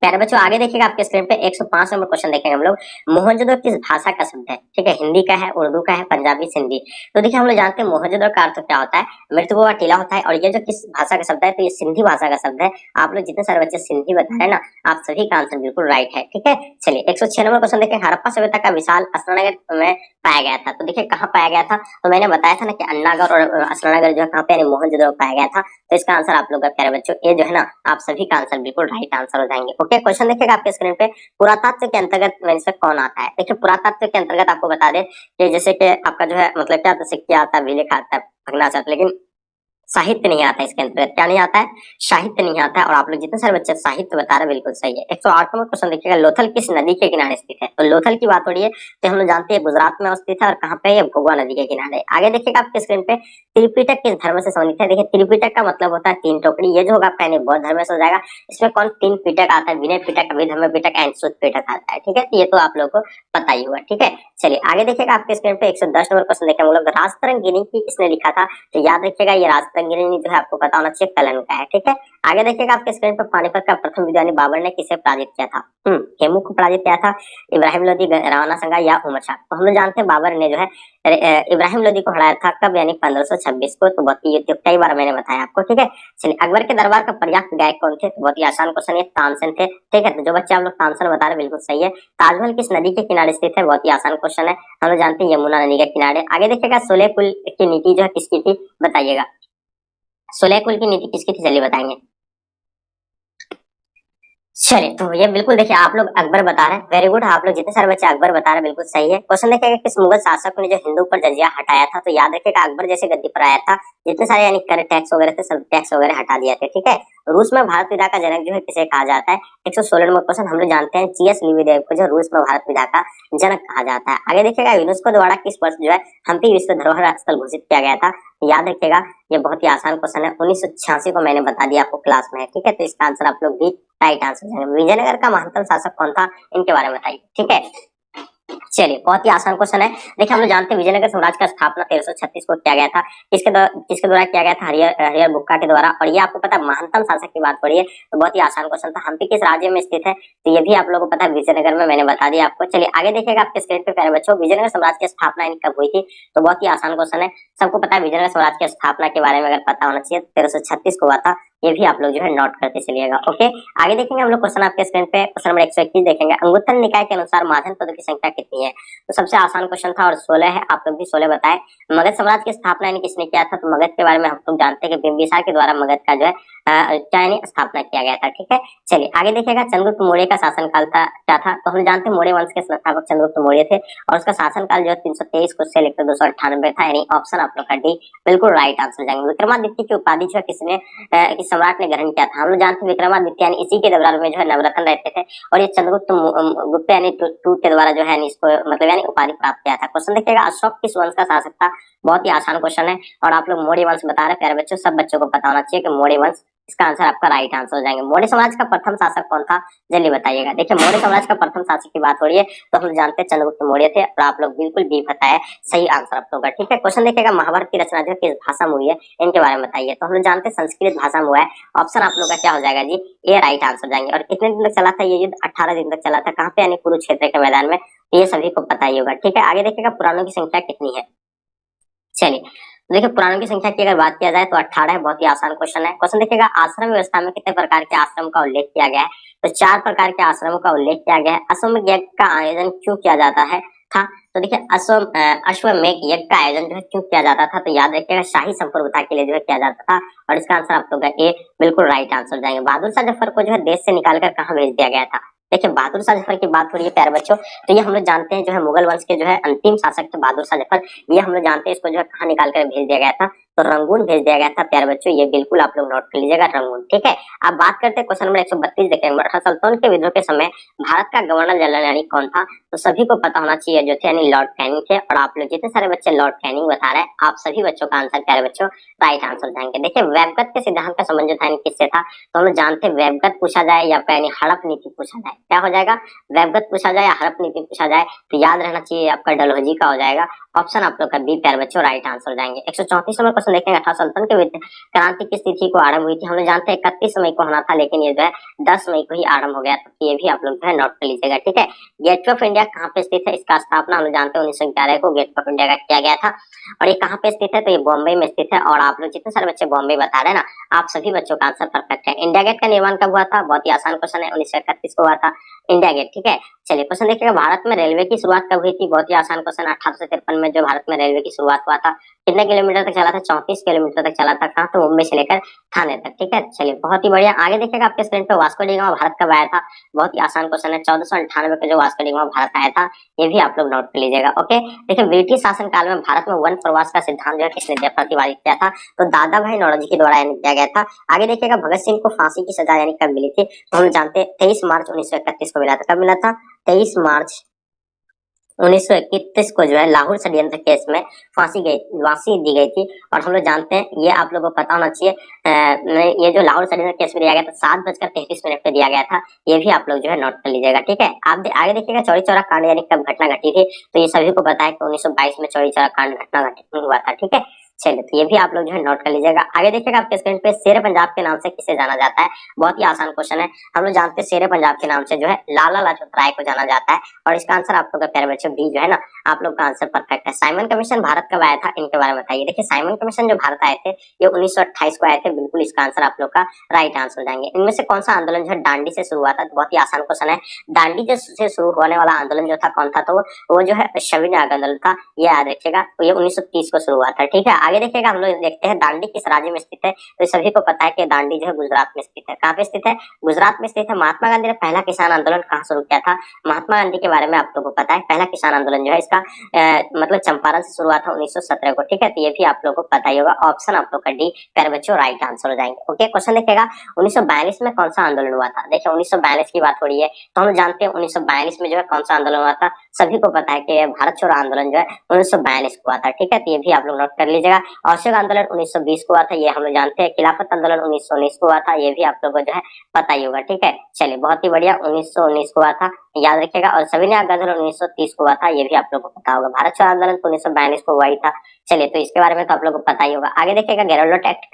प्यारे बच्चों आगे देखिएगा आपके स्क्रीन पे 105 नंबर क्वेश्चन देखेंगे हम लोग। मोहनजोदड़ो किस भाषा का शब्द है? ठीक है, हिंदी का है, उर्दू का है, पंजाबी, सिंधी। तो देखिए हम लोग जानते हैं मोहनजोदड़ो का अर्थ क्या होता है? मृत्यु व टीला होता है, और ये जो किस भाषा का शब्द है? तो ये सिंधी भाषा का शब्द है। आप लोग जितने सारे बच्चे सिंधी बता रहे हैं ना, आप सभी का आंसर बिल्कुल राइट है। ठीक है चलिए 106 नंबर क्वेश्चन देखें। हड़प्पा सभ्यता का विशाल स्नानागार में पाया गया था। तो देखिए कहाँ पाया गया था? तो मैंने बताया था ना कि अन्नागढ़ और स्नानागार जो है कहाँ पे मोहनजोदड़ो पाया गया था। तो इसका आंसर आप लोग का प्यारे बच्चों ये जो है ना, आप सभी का आंसर बिल्कुल राइट आंसर हो जाएंगे। ओके क्वेश्चन देखिएगा आपके स्क्रीन पे, पुरातत्व के अंतर्गत में से कौन आता है? देखिए पुरातत्व के अंतर्गत आपको बता दें कि जैसे कि आपका जो है मतलब क्या, तो सिक्के आता है, अभिलेख आता है, भग्नाचार, लेकिन साहित्य नहीं आता है इसके अंतर्गत। क्या नहीं आता है? साहित्य नहीं आता है। और आप लोग जितने सारे बच्चे साहित्य बता रहे हैं बिल्कुल सही है। 108 नंबर क्वेश्चन देखिएगा, लोथल किस नदी के किनारे स्थित है? तो लोथल की बात हो रही है, तो हम लोग जानते हैं गुजरात में स्थित है, और कहाँ पे है? भोगवा नदी के किनारे। आगे देखिएगा आपके स्क्रीन पे, त्रिपिटक किस धर्म से संबंधित है? देखिए त्रिपिटक का मतलब होता है तीन टोकरी। ये जो होगा आपका बौद्ध धर्म से हो जाएगा। इसमें कौन तीन पिटक आता है? विनय पिटक, अभिधर्म पिटक एंड सुत पिटक आता है। ठीक है, ये तो आप लोग को पता ही हुआ। ठीक है चलिए आगे देखिएगा आपके स्क्रीन पे 110 नंबर क्वेश्चन देखें हम लोग। राजतरंगिणी की किसने लिखा था? तो याद रखिएगा ये राजतरंगिणी जो है आपको पता होना चाहिए कलन का है। ठीक है आगे देखिएगा आपके स्क्रीन पर, पानीपत का प्रथम युद्ध यानी बाबर ने किसे पराजित किया था? हेमू को पराजित किया था, इब्राहिम लोदी, राणा संगा या उमर शाह? तो हम लोग जानते हैं बाबर ने जो है इब्राहिम लोदी को हराया था। कब? यानी 1526 को। तो बहुत ही युद्ध कई बार मैंने बताया आपको। ठीक है चलिए अकबर के दरबार का पर्याप्त गायक कौन थे? तो बहुत ही आसान क्वेश्चन है, तानसेन थे। ठीक है तो जो बच्चे आप लोग तानसेन बता रहे बिल्कुल सही है। ताजमहल किस नदी के किनारे स्थित है? बहुत ही आसान क्वेश्चन है, हम लोग जानते हैं यमुना नदी के किनारे। आगे देखिएगा सोलह कुल की नीति जो है किसकी थी? बताइएगा सोलह कुल की नीति किसकी थी? चलिए बताएंगे। चलिए तो ये बिल्कुल देखिए आप लोग अकबर बता रहे हैं, वेरी गुड। आप लोग जितने सारे बच्चे अकबर बता रहे हैं बिल्कुल सही है। क्वेश्चन देखिएगा किस मुगल शासक ने जो हिंदू पर जजिया हटाया था? तो याद रखिएगा अकबर जैसे गद्दी पर आया था, जितने सारे यानी कर टैक्स वगैरह थे सब टैक्स वगैरह हटा दिए थे। ठीक है रूस में भारत विदा का जनक जो है किसे कहा जाता है? 116 नंबर क्वेश्चन, हम लोग जानते हैं जीएस लिविदेव को जो रूस में भारत विदा का जनक कहा जाता है। आगे देखिएगा यूनेस्को द्वारा किस वर्ष जो है हम्पी विश्व धरोहर स्थल घोषित किया गया था? याद रखिएगा ये बहुत ही आसान क्वेश्चन है, 1986 को मैंने बता दिया आपको क्लास में। ठीक है तो इसका आंसर आप लोग भी राइट आंसर जाएंगे। विजयनगर का महत्तम शासक कौन था? इनके बारे में बताइए। ठीक है चलिए बहुत ही आसान क्वेश्चन है। देखिए हम लोग जानते हैं विजयनगर साम्राज्य का स्थापना 1336 को किया गया था। किसके द्वारा किया गया था? हरिहर बुक्का के द्वारा। और ये आपको पता है महंतम शासक की बात हो रही है, तो बहुत ही आसान क्वेश्चन था। हम्पी किस राज्य में स्थित है? तो ये भी आप लोगों को पता है विजयनगर में, मैंने बता दिया आपको। चलिए आगे देखिएगा आपके स्क्रीन पे प्यारे बच्चों, विजयनगर साम्राज्य की स्थापना कब हुई थी? तो बहुत ही आसान क्वेश्चन है, सबको पता है विजयनगर साम्राज्य की स्थापना के बारे में अगर पता होना चाहिए। 1336 को हुआ था, ये भी आप लोग जो है नोट करते चलिएगा। ओके आगे देखेंगे हम लोग क्वेश्चन आपके स्क्रीन पे, क्वेश्चन नंबर 121 देखेंगे। अंगुत्तर निकाय के अनुसार महाजन पदों की संख्या कितनी है? तो सबसे आसान क्वेश्चन था और 16 है, आप लोग भी 16 बताए। मगध साम्राज्य की स्थापना यानी किसने किया था? तो मगध के बारे में हम लोग जानते हैं कि बिंबिसार के द्वारा मगध का जो है स्थापना किया गया था। ठीक है चलिए आगे देखिएगा चंद्रगुप्त मौर्य का शासनकाल था क्या था? तो हम जानते हैं मौर्य वंश के संस्थापक चंद्रगुप्त मौर्य थे, और उसका शासनकाल जो है 323 को से लेकर 298 था, यानी ऑप्शन आप लोग का डी बिल्कुल राइट आंसर जाएंगे। विक्रमादित्य की उपाधि जो है किसने किस सम्राट ने ग्रहण किया था? हम लोग जानते हैं विक्रमादित्य यानी इसी के दरबार में जो है नवरत्न रहते थे, और ये चंद्रगुप्त गुप्त यानी टू के द्वारा जो है इसको मतलब यानी उपाधि प्राप्त किया था। क्वेश्चन देखिएगा अशोक किस वंश का शासक था? बहुत ही आसान क्वेश्चन है, और आप लोग मौर्य वंश बता रहे हैं प्यारे बच्चों, सब बच्चों को पता होना चाहिए कि मौर्य वंश इसका आंसर आपका राइट आंसर हो जाएंगे। मौर्य समाज का प्रथम शासक कौन था? जल्दी बताइएगा। देखिए मौर्य समाज का प्रथम शासक की बात हो रही है, तो हम जानते हैं चंद्रगुप्त मौर्य थे, और आप लोग बिल्कुल भी बताए सही आंसर आप लोग का। ठीक है क्वेश्चन देखिएगा महाभारत की रचना जो किस भाषा में हुई है? इनके बारे में बताइए। तो हम लोग जानते हैं संस्कृत भाषा में हुआ है, ऑप्शन आप लोग का क्या हो जाएगा जी? ये राइट आंसर जाएंगे। और कितने दिन तक चला था ये युद्ध? 18 दिन तक चला था। कहाँ पे? यानी कुरुक्षेत्र के मैदान में, ये सभी को पता ही होगा। ठीक है आगे देखिएगा पुराणों की संख्या कितनी है? चलिए देखिए पुराणों की संख्या की अगर बात किया जाए तो 18 है, बहुत ही आसान क्वेश्चन है। क्वेश्चन देखिएगा आश्रम व्यवस्था में कितने प्रकार के आश्रम का उल्लेख किया गया है? तो 4 प्रकार के आश्रमों का उल्लेख किया गया है। अश्वमेध यज्ञ का आयोजन क्यों किया जाता है था? तो देखिए अश्वमेध यज्ञ का आयोजन जो है क्यों किया जाता था? तो याद रखिएगा शाही संप्रभुता के लिए जो है किया जाता था, और इसका आंसर आप लोग का ए बिल्कुल राइट आंसर जाएंगे। बहादुर शाह जफर को जो है देश से निकालकर कहाँ भेज दिया गया था? देखिए बहादुर शाह जफर की बात हो रही है प्यारे बच्चों, तो ये हम लोग जानते हैं जो है मुगल वंश के जो है अंतिम शासक थे बहादुर शाह जफर। ये हम लोग जानते हैं इसको जो है कहाँ निकाल कर भेज दिया गया था, तो रंगून भेज दिया गया था प्यारे बच्चों। ये बिल्कुल आप लोग नोट कर लीजिएगा, रंगून। ठीक है, अब बात करते हैं क्वेश्चन नंबर 132 देखेंगे। मराठा सल्तनत के विद्रोह के समय भारत का गवर्नर जनरल यानी कौन था? तो सभी को पता होना चाहिए जो थे यानी लॉर्ड कैनिंग थे। और आप लोग जितने सारे बच्चे लॉर्ड कैनिंग बता रहे हैं, आप सभी बच्चों का आंसर प्यारे बच्चों राइट आंसर जाएंगे। देखिए वेबगत के सिद्धांत का संबंध जो था किससे था? तो हम लोग जानते हैं वेबगत पूछा जाए या यानी हड़प नीति पूछा जाए, क्या हो जाएगा? वेबगत पूछा जाए या हड़प नीति पूछा जाए तो याद रहना चाहिए आपका डलहौजी का हो जाएगा। ऑप्शन आप लोग का बी प्यारे बच्चों राइट आंसर जाएंगे। 134 नंबर क्वेश्चन देखेंगे। अठारह सल्तनत के क्रांति किस तिथि को आरंभ हुई थी? हम लोग जानते हैं 31 मई को होना था, लेकिन ये जो है 10 मई को ही आरंभ हो गया, तो ये भी आप लोग जो है नोट कर लीजिएगा। ठीक है, गेटवे ऑफ इंडिया कहाँ पे स्थित है? इसका स्थापना हम लोग जानते हैं 1911 को गेटवे ऑफ इंडिया का किया गया था। और ये कहाँ पे स्थित है? तो ये बॉम्बे में स्थित है। और आप लोग जितने सारे बच्चे बॉम्बे बता रहे हैं ना, आप सभी बच्चों का आंसर परफेक्ट है। इंडिया गेट का निर्माण कब हुआ था? बहुत ही आसान क्वेश्चन है, 1931 को हुआ था इंडिया गेट। ठीक है, चलिए क्वेश्चन देखिएगा। भारत में रेलवे की शुरुआत कब हुई थी? बहुत ही आसान क्वेश्चन, 1853 में जो भारत में रेलवे की शुरुआत हुआ था। कितने किलोमीटर तक चला था? 34 किलोमीटर तक चला था। कहाँ? तो मुंबई से लेकर थाने तक। ठीक है, चलिए बहुत ही बढ़िया। आगे देखिएगा आपके स्क्रीन पे वास्को डी गामा भारत कब आया था? बहुत ही आसान क्वेश्चन है, 1498 में जो वास्को डी गामा भारत आया था, ये भी आप लोग नोट कर लीजिएगा। ओके, देखिए ब्रिटिश शासन काल में भारत में वन प्रवास का सिद्धांत जो है किसने प्रतिपादित किया था? तो दादा भाई नौरोजी के द्वारा किया गया था। आगे देखिएगा भगत सिंह को फांसी की सजा यानी कब मिली थी? तो हम जानते हैं 23 मार्च 1931 को मिला था। कब मिला था? 23 मार्च 1931 को जो है लाहौर षड्यंत्र केस में फांसी दी गई थी। और हम लोग जानते हैं, ये आप लोगों को पता होना चाहिए, ये जो लाहौर षड्यंत्र केस में दिया गया था 7:33 पे दिया गया था। ये भी आप लोग जो है नोट कर लीजिएगा। ठीक है, आप आगे देखिएगा चौरी चौरा कांड यानी कब घटना घटी थी? तो ये सभी को पता है कि 1922 में चौरी चौरा कांड घटना हुआ था। ठीक है, चलिए तो ये भी आप लोग जो है नोट कर लीजिएगा। आगे देखिएगा आपके स्क्रीन पे शेर पंजाब के नाम से किसे जाना जाता है? बहुत ही आसान क्वेश्चन है। हम लोग जानते हैं शेर पंजाब के नाम से जो है लाला लाजपत राय को जाना जाता है। और इसका आंसर आप लोग का प्यारे बच्चों बी जो है ना, आप लोग का आंसर परफेक्ट है। साइमन कमीशन भारत कब आया था? इनके बारे में बताइए। देखिए साइमन कमीशन जो भारत आए थे ये 1928 को आए थे। बिल्कुल इसका आंसर आप लोग का राइट आंसर जाएंगे। इनमें से कौन सा आंदोलन जो है दांडी से शुरू हुआ था? बहुत ही आसान क्वेश्चन है। दांडी से शुरू होने वाला आंदोलन जो था कौन था? तो वो जो है सविनय आंदोलन था, ये याद रखिएगा। तो ये 1930 को शुरू हुआ था। ठीक है, आगे देखिएगा हम लोग देखते हैं दांडी किस राज्य में स्थित है? तो सभी को पता है कि दांडी जो है गुजरात में स्थित है। कहाँ पे स्थित है? गुजरात में स्थित है। महात्मा गांधी ने पहला किसान आंदोलन कहाँ शुरू किया था? महात्मा गांधी के बारे में आप लोगों को पता है, पहला किसान आंदोलन जो है इसका मतलब चंपारण से शुरू हुआ था 1917 को। ठीक है, तो ये भी आप लोगों को पता ही होगा। ऑप्शन आप लोग का डी प्यारे बच्चों राइट आंसर हो जाएंगे। ओके, क्वेश्चन देखिएगा 1942 में कौन सा आंदोलन हुआ था? देखिए 1942 की बात हो रही है, तो हम जानते हैं 1942 में जो है कौन सा आंदोलन हुआ था? सभी को पता है कि भारत छोड़ो आंदोलन जो है 1942 को हुआ था। ठीक है, तो ये भी आप लोग नोट कर लीजिएगा। अशोक आंदोलन 1920 को हुआ था, ये हम लोग जानते हैं। खिलाफत आंदोलन 1919 को हुआ था, ये भी आप लोगों को जो है पता ही होगा। ठीक है, चलिए बहुत ही बढ़िया, 1919 को हुआ था, याद रखिएगा। और सविनय आंदोलन 1930 को हुआ था, ये भी आप लोगों को पता होगा। भारत छोड़ो आंदोलन 1942 को हुआ ही था। चलिए तो इसके बारे में तो आप लोगों को पता ही होगा। आगे देखिएगा गेरोल्ड एक्ट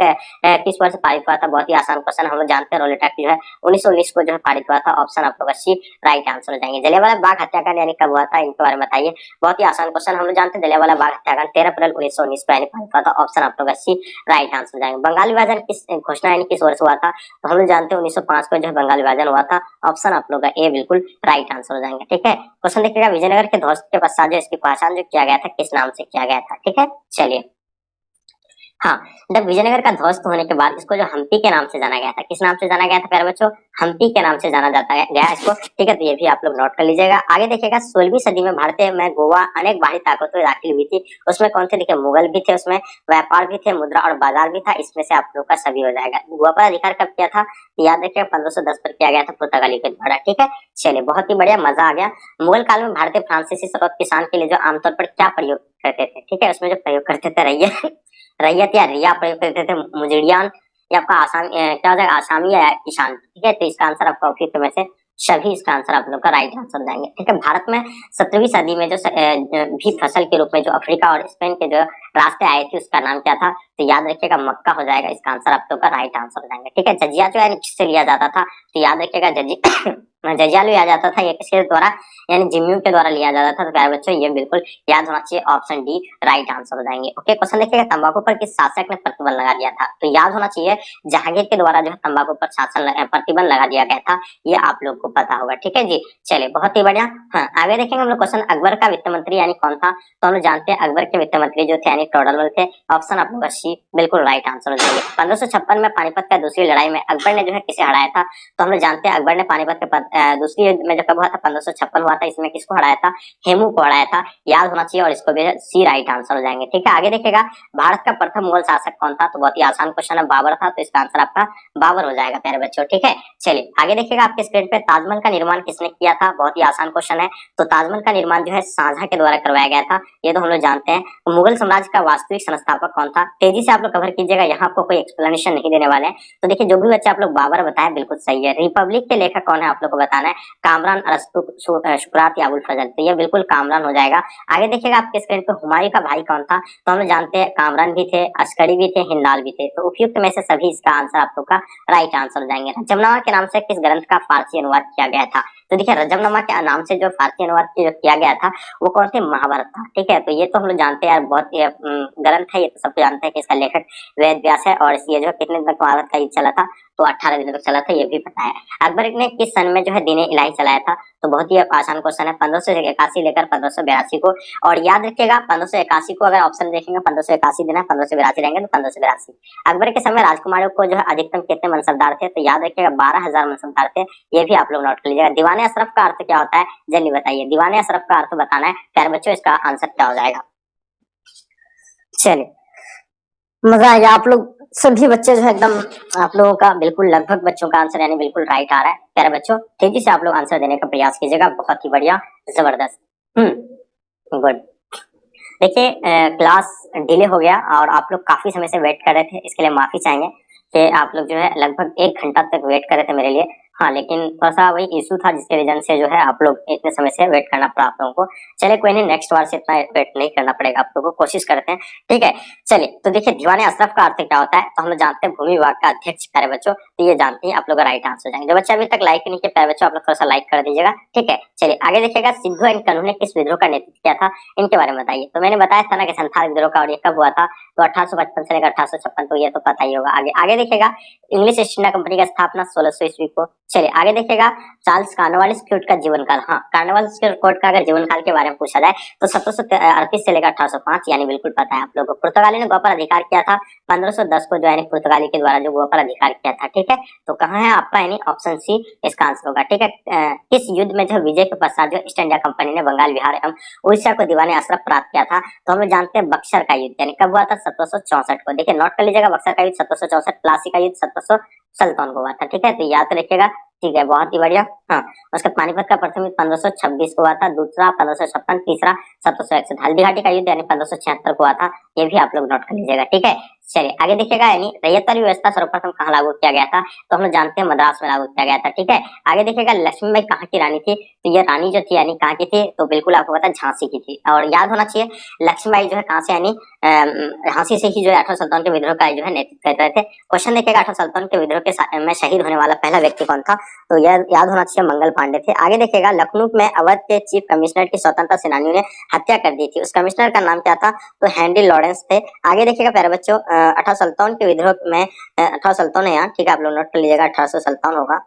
किस वर्ष पारित हुआ था? बहुत ही आसान क्वेश्चन, हम लोग जानते हैं रोलेट एक्ट जो है 1919 को जो है पारित हुआ था। ऑप्शन आप लोग का सी राइट आंसर हो जाएंगे। जलियांवाला बाग हत्याकांड यानी कब हुआ था? इनके बारे में बताइए। बहुत ही आसान क्वेश्चन, हम लोग जानते हैं जलियांवाला बाग हत्याकांड 13 अप्रैल 1919 को यानी पारित हुआ था। ऑप्शन आप लोग का सी राइट आंसर हो जाएंगे। बंगाल विभाजन किस घोषणा यानी किस वर्ष हुआ था? तो हम लोग जानते हैं 1905 को जो है बंगाल विभाजन हुआ था। ऑप्शन आप लोग का ए बिल्कुल राइट आंसर हो जाएंगे। ठीक है, क्वेश्चन देखिएगा विजयनगर के ध्वस्त के पश्चात जो इसकी पहचान जो किया गया था किस नाम से किया गया था? ठीक है, चलिए हाँ, जब विजयनगर का ध्वस्त होने के बाद इसको जो हम्पी के नाम से जाना गया था, किस नाम से जाना गया था प्यारे बच्चों? हम्पी के नाम से जाना जाता गया इसको। ठीक है, तो ये भी आप लोग नोट कर लीजिएगा। आगे देखिएगा 16वीं सदी में भारतीय में गोवा अनेक बाहरी ताकतों दाखिल हुई थी। उसमें कौन थे? देखिए मुगल भी थे, उसमें व्यापार भी थे, मुद्रा और बाजार भी था। इसमें से आप लोग का सभी हो जाएगा। गोवा पर अधिकार कब किया था? याद रखिएगा 1510 पर किया गया था पुर्तगाली के द्वारा। ठीक है, चलिए बहुत ही बढ़िया, मजा आ गया। मुगल काल में भारतीय फ्रांसीसी शब्द किसान के लिए जो आमतौर पर क्या प्रयोग करते थे? ठीक है, उसमें जो प्रयोग करते थे रैयत या रिया प्रयोग करते थे। मुजरियान या आपका आसाम क्या हो जाएगा? आसामी या किसान। ठीक है, तो इसका आंसर आपका उपयुक्त में से सभी इसका आंसर आप लोग का राइट आंसर जाएंगे। ठीक है, भारत में 17वीं सदी में जो भी फसल के रूप में जो अफ्रीका और स्पेन के जो रास्ते आए थे उसका नाम क्या था? तो याद रखिएगा मक्का हो जाएगा। इसका आंसर आप लोग का राइट आंसर हो जाएंगे। ठीक है, जजिया जो है किससे लिया जाता था? तो याद रखिएगा जजिया लिया जाता था, ये किसके द्वारा? यानी जिम्मू के द्वारा लिया जाता था। तो प्यारे बच्चों ये बिल्कुल याद होना चाहिए, ऑप्शन डी राइट आंसर हो जाएंगे। ओके, क्वेश्चन देखिएगा तंबाकू पर किस शासक ने प्रतिबंध लगा दिया था? तो याद होना चाहिए जहांगीर के द्वारा जो है तंबाकू पर प्रतिबंध लगा दिया गया था, ये आप लोग को पता होगा। ठीक है जी, चलिए बहुत ही बढ़िया। हाँ, आगे देखेंगे हम लोग क्वेश्चन अकबर का वित्त मंत्री यानी कौन था? तो हम लोग जानते हैं अकबर के वित्त मंत्री जो थे यानी टोडरमल थे। ऑप्शन आप लोग का सी बिल्कुल राइट आंसर हो जाएंगे। 1556 में पानीपत का दूसरी लड़ाई में अकबर ने जो है किसे हराया था? तो हम लोग जानते हैं अकबर ने पानीपत के दूसरी युद्ध में जो कब हुआ था 1556 हुआ था, इसमें किसको हराया था, हेमू को हराया था, याद होना चाहिए। और इसको भी सी राइट आंसर हो जाएंगे। ठीक है, आगे देखिएगा भारत का प्रथम मुगल शासक कौन था, तो बहुत ही आसान क्वेश्चन है, बाबर था, तो इसका आंसर आपका बाबर हो जाएगा प्यारे बच्चों। ठीक है, चलिए आगे देखिएगा आपके स्क्रीन पे ताजमहल का निर्माण किसने किया था, बहुत ही आसान क्वेश्चन है। तो ताजमहल का निर्माण जो है शाहजहां के द्वारा करवाया गया था, ये तो हम लोग जानते हैं। तो मुगल साम्राज्य का वास्तविक संस्थापक कौन था, तेजी से आप लोग कवर कीजिएगा, यहाँ आपको कोई एक्सप्लेनेशन नहीं देने वाले हैं। तो देखिए जो भी बच्चे आप लोग बाबर बताए बिल्कुल सही है। रिपब्लिक के लेखक कौन है आप लोग को बताना है, कामरान, अरस्तु, सुकरात या अबुल फजल, तो ये बिल्कुल कामरान हो जाएगा। आगे देखिएगा आपके स्क्रीन पे हुमायूं का भाई कौन था, तो हम लोग जानते हैं कामरान भी थे, अस्करी भी थे, हिंदाल भी थे, तो उपयुक्त में से सभी इसका आंसर आप लोग का राइट आंसर हो जाएंगे। रजमनामा के नाम से किस ग्रंथ का फारसी अनुवाद किया गया था, तो देखिए रजमनामा के नाम से जो फारसी अनुवाद किया गया था वो कौन थे, महाभारत था। ठीक है, तो ये तो हम लोग जानते हैं यार, बहुत ग्रंथ है, ये तो सबको जानते हैं कि इसका लेखक वेद व्यास है। और ये जो कितने दिन तक महाभारत का युद्ध चला था, तो 18 दिन तक चला था, ये भी पता है। अकबर ने किस सन में जो है दीन इलाही चलाया था, तो बहुत ही आसान क्वेश्चन है, 1581 लेकर 1582 को। और याद रखिएगा 1581 को अगर ऑप्शन देखेंगे 1581 देना, 1582 रहेंगे तो 1582। अकबर के समय राजकुमारों को जो है अधिकतम कितने मनसबदार थे, तो याद रखिएगा 12,000 मनसबदार थे, ये भी आप लोग नोट कर लीजिएगा। दीवाने अशरफ का अर्थ क्या होता है, जल्दी बताइए, दीवाने अशरफ का अर्थ बताना है प्यारे बच्चों, इसका आंसर क्या हो जाएगा। चलिए मजा आ गया, आप लोग सभी बच्चे जो है एकदम, आप लोगों का बिल्कुल लगभग बच्चों का आंसर यानी बिल्कुल राइट आ रहा है प्यारे बच्चों। तेजी से आप लोग आंसर देने का प्रयास कीजिएगा, बहुत ही बढ़िया, जबरदस्त। गुड। देखिए क्लास डिले हो गया और आप लोग काफी समय से वेट कर रहे थे, इसके लिए माफी चाहेंगे कि आप लोग जो है लगभग 1 घंटा तक वेट कर रहे थे मेरे लिए। हाँ, लेकिन थोड़ा सा वही इशू था जिसके रीजन से जो है आप लोग इतने समय से वेट करना पड़ा आप लोगों को। चलिए कोई नहीं, नेक्स्ट बार से इतना वेट नहीं करना पड़ेगा आप लोगों को, कोशिश करते हैं। ठीक है, चलिए तो देखिए दीवाने अशरफ का अर्थ क्या होता है, तो हम लोग जानते हैं भूमि विभाग का अध्यक्ष प्यारे बच्चों, तो ये जानते हैं आप लोग राइट आंसर हो जाएंगे। जो बच्चे अभी तक लाइक नहीं किए प्यारे बच्चों, आप लोग थोड़ा सा लाइक कर दीजिएगा। ठीक है, चलिए आगे देखिएगा सिद्धू एंड कान्हू ने किस विद्रोह का नेतृत्व किया था, इनके बारे में बताइए। तो मैंने बताया था ना कि संथाल विद्रोह का, और ये कब हुआ था, तो 1855 से लेकर 1856, तो ये तो पता ही होगा। आगे आगे देखिएगा इंग्लिश ईस्ट इंडिया कंपनी का स्थापना 1600 ईस्वी को। चलिए आगे देखिएगा चार्ल्स कार्नवालिस कोर्ट का जीवन काल। हाँ, कार्नवालिस कोर्ट का अगर जीवन काल के बारे में पूछा जाए तो 1738 से लेकर 1805, यानी बिल्कुल पता है आप लोगों को। पुर्तगाली ने गोवा पर अधिकार किया था 1510 को, जो यानी पुर्तगाली के द्वारा जो गोवा पर अधिकार किया था। ठीक है, तो कहाँ है आपका यानी ऑप्शन सी इसका आंसर होगा। ठीक है, किस युद्ध में जो विजय के पश्चात जो ईस्ट इंडिया कंपनी ने बंगाल, बिहार एवं उड़ीसा को दीवाने अशरफ प्राप्त किया था, तो हम लोग जानते हैं बक्सर का युद्ध, यानी कब हुआ था, 1764 को। देखिए नोट कर लीजिएगा, बक्सर का युद्ध 1764, प्लासी का युद्ध 1757 को हुआ था। ठीक है, तो याद रखिएगा। ठीक है, बहुत ही बढ़िया। हाँ, उसके पानीपत का प्रथम युद्ध 1526 को हुआ था, दूसरा 1556, तीसरा 1761। हल्दी घाटी का युद्ध यानी 1576 को हुआ था, ये भी आप लोग नोट कर लीजिएगा। ठीक है, चलिए आगे देखिएगा यानी रैयतवाड़ी व्यवस्था सर्वप्रथम कहाँ लागू किया गया था, तो हम लोग जानते हैं मद्रास में लागू किया गया था। ठीक है, आगे देखिएगा लक्ष्मीबाई कहाँ की रानी थी, तो ये रानी जो थी यानी कहाँ की थी, तो बिल्कुल आपको पता है झांसी की थी। और याद होना चाहिए लक्ष्मीबाई जो है कहाँ से, यानी झांसी से ही जो है 18 सुल्तान के विद्रोह का जो है नेतृत्व कर रहे थे। क्वेश्चन देखिएगा 18 सुल्तान के विद्रोह के में शहीद होने वाला पहला व्यक्ति कौन था, तो यह याद होना चाहिए मंगल पांडे थे। आगे देखिएगा लखनऊ में अवध के चीफ कमिश्नर की स्वतंत्रता सेनानियों ने हत्या कर दी थी, उस कमिश्नर का नाम क्या था, तो हेनरी लॉरेंस थे। आगे देखिएगा प्यारे बच्चों 18 सुल्तान के विद्रोह में 18 सुल्तान है यहाँ, ठीक है, आप लोग नोट कर लीजिएगा 1857 होगा।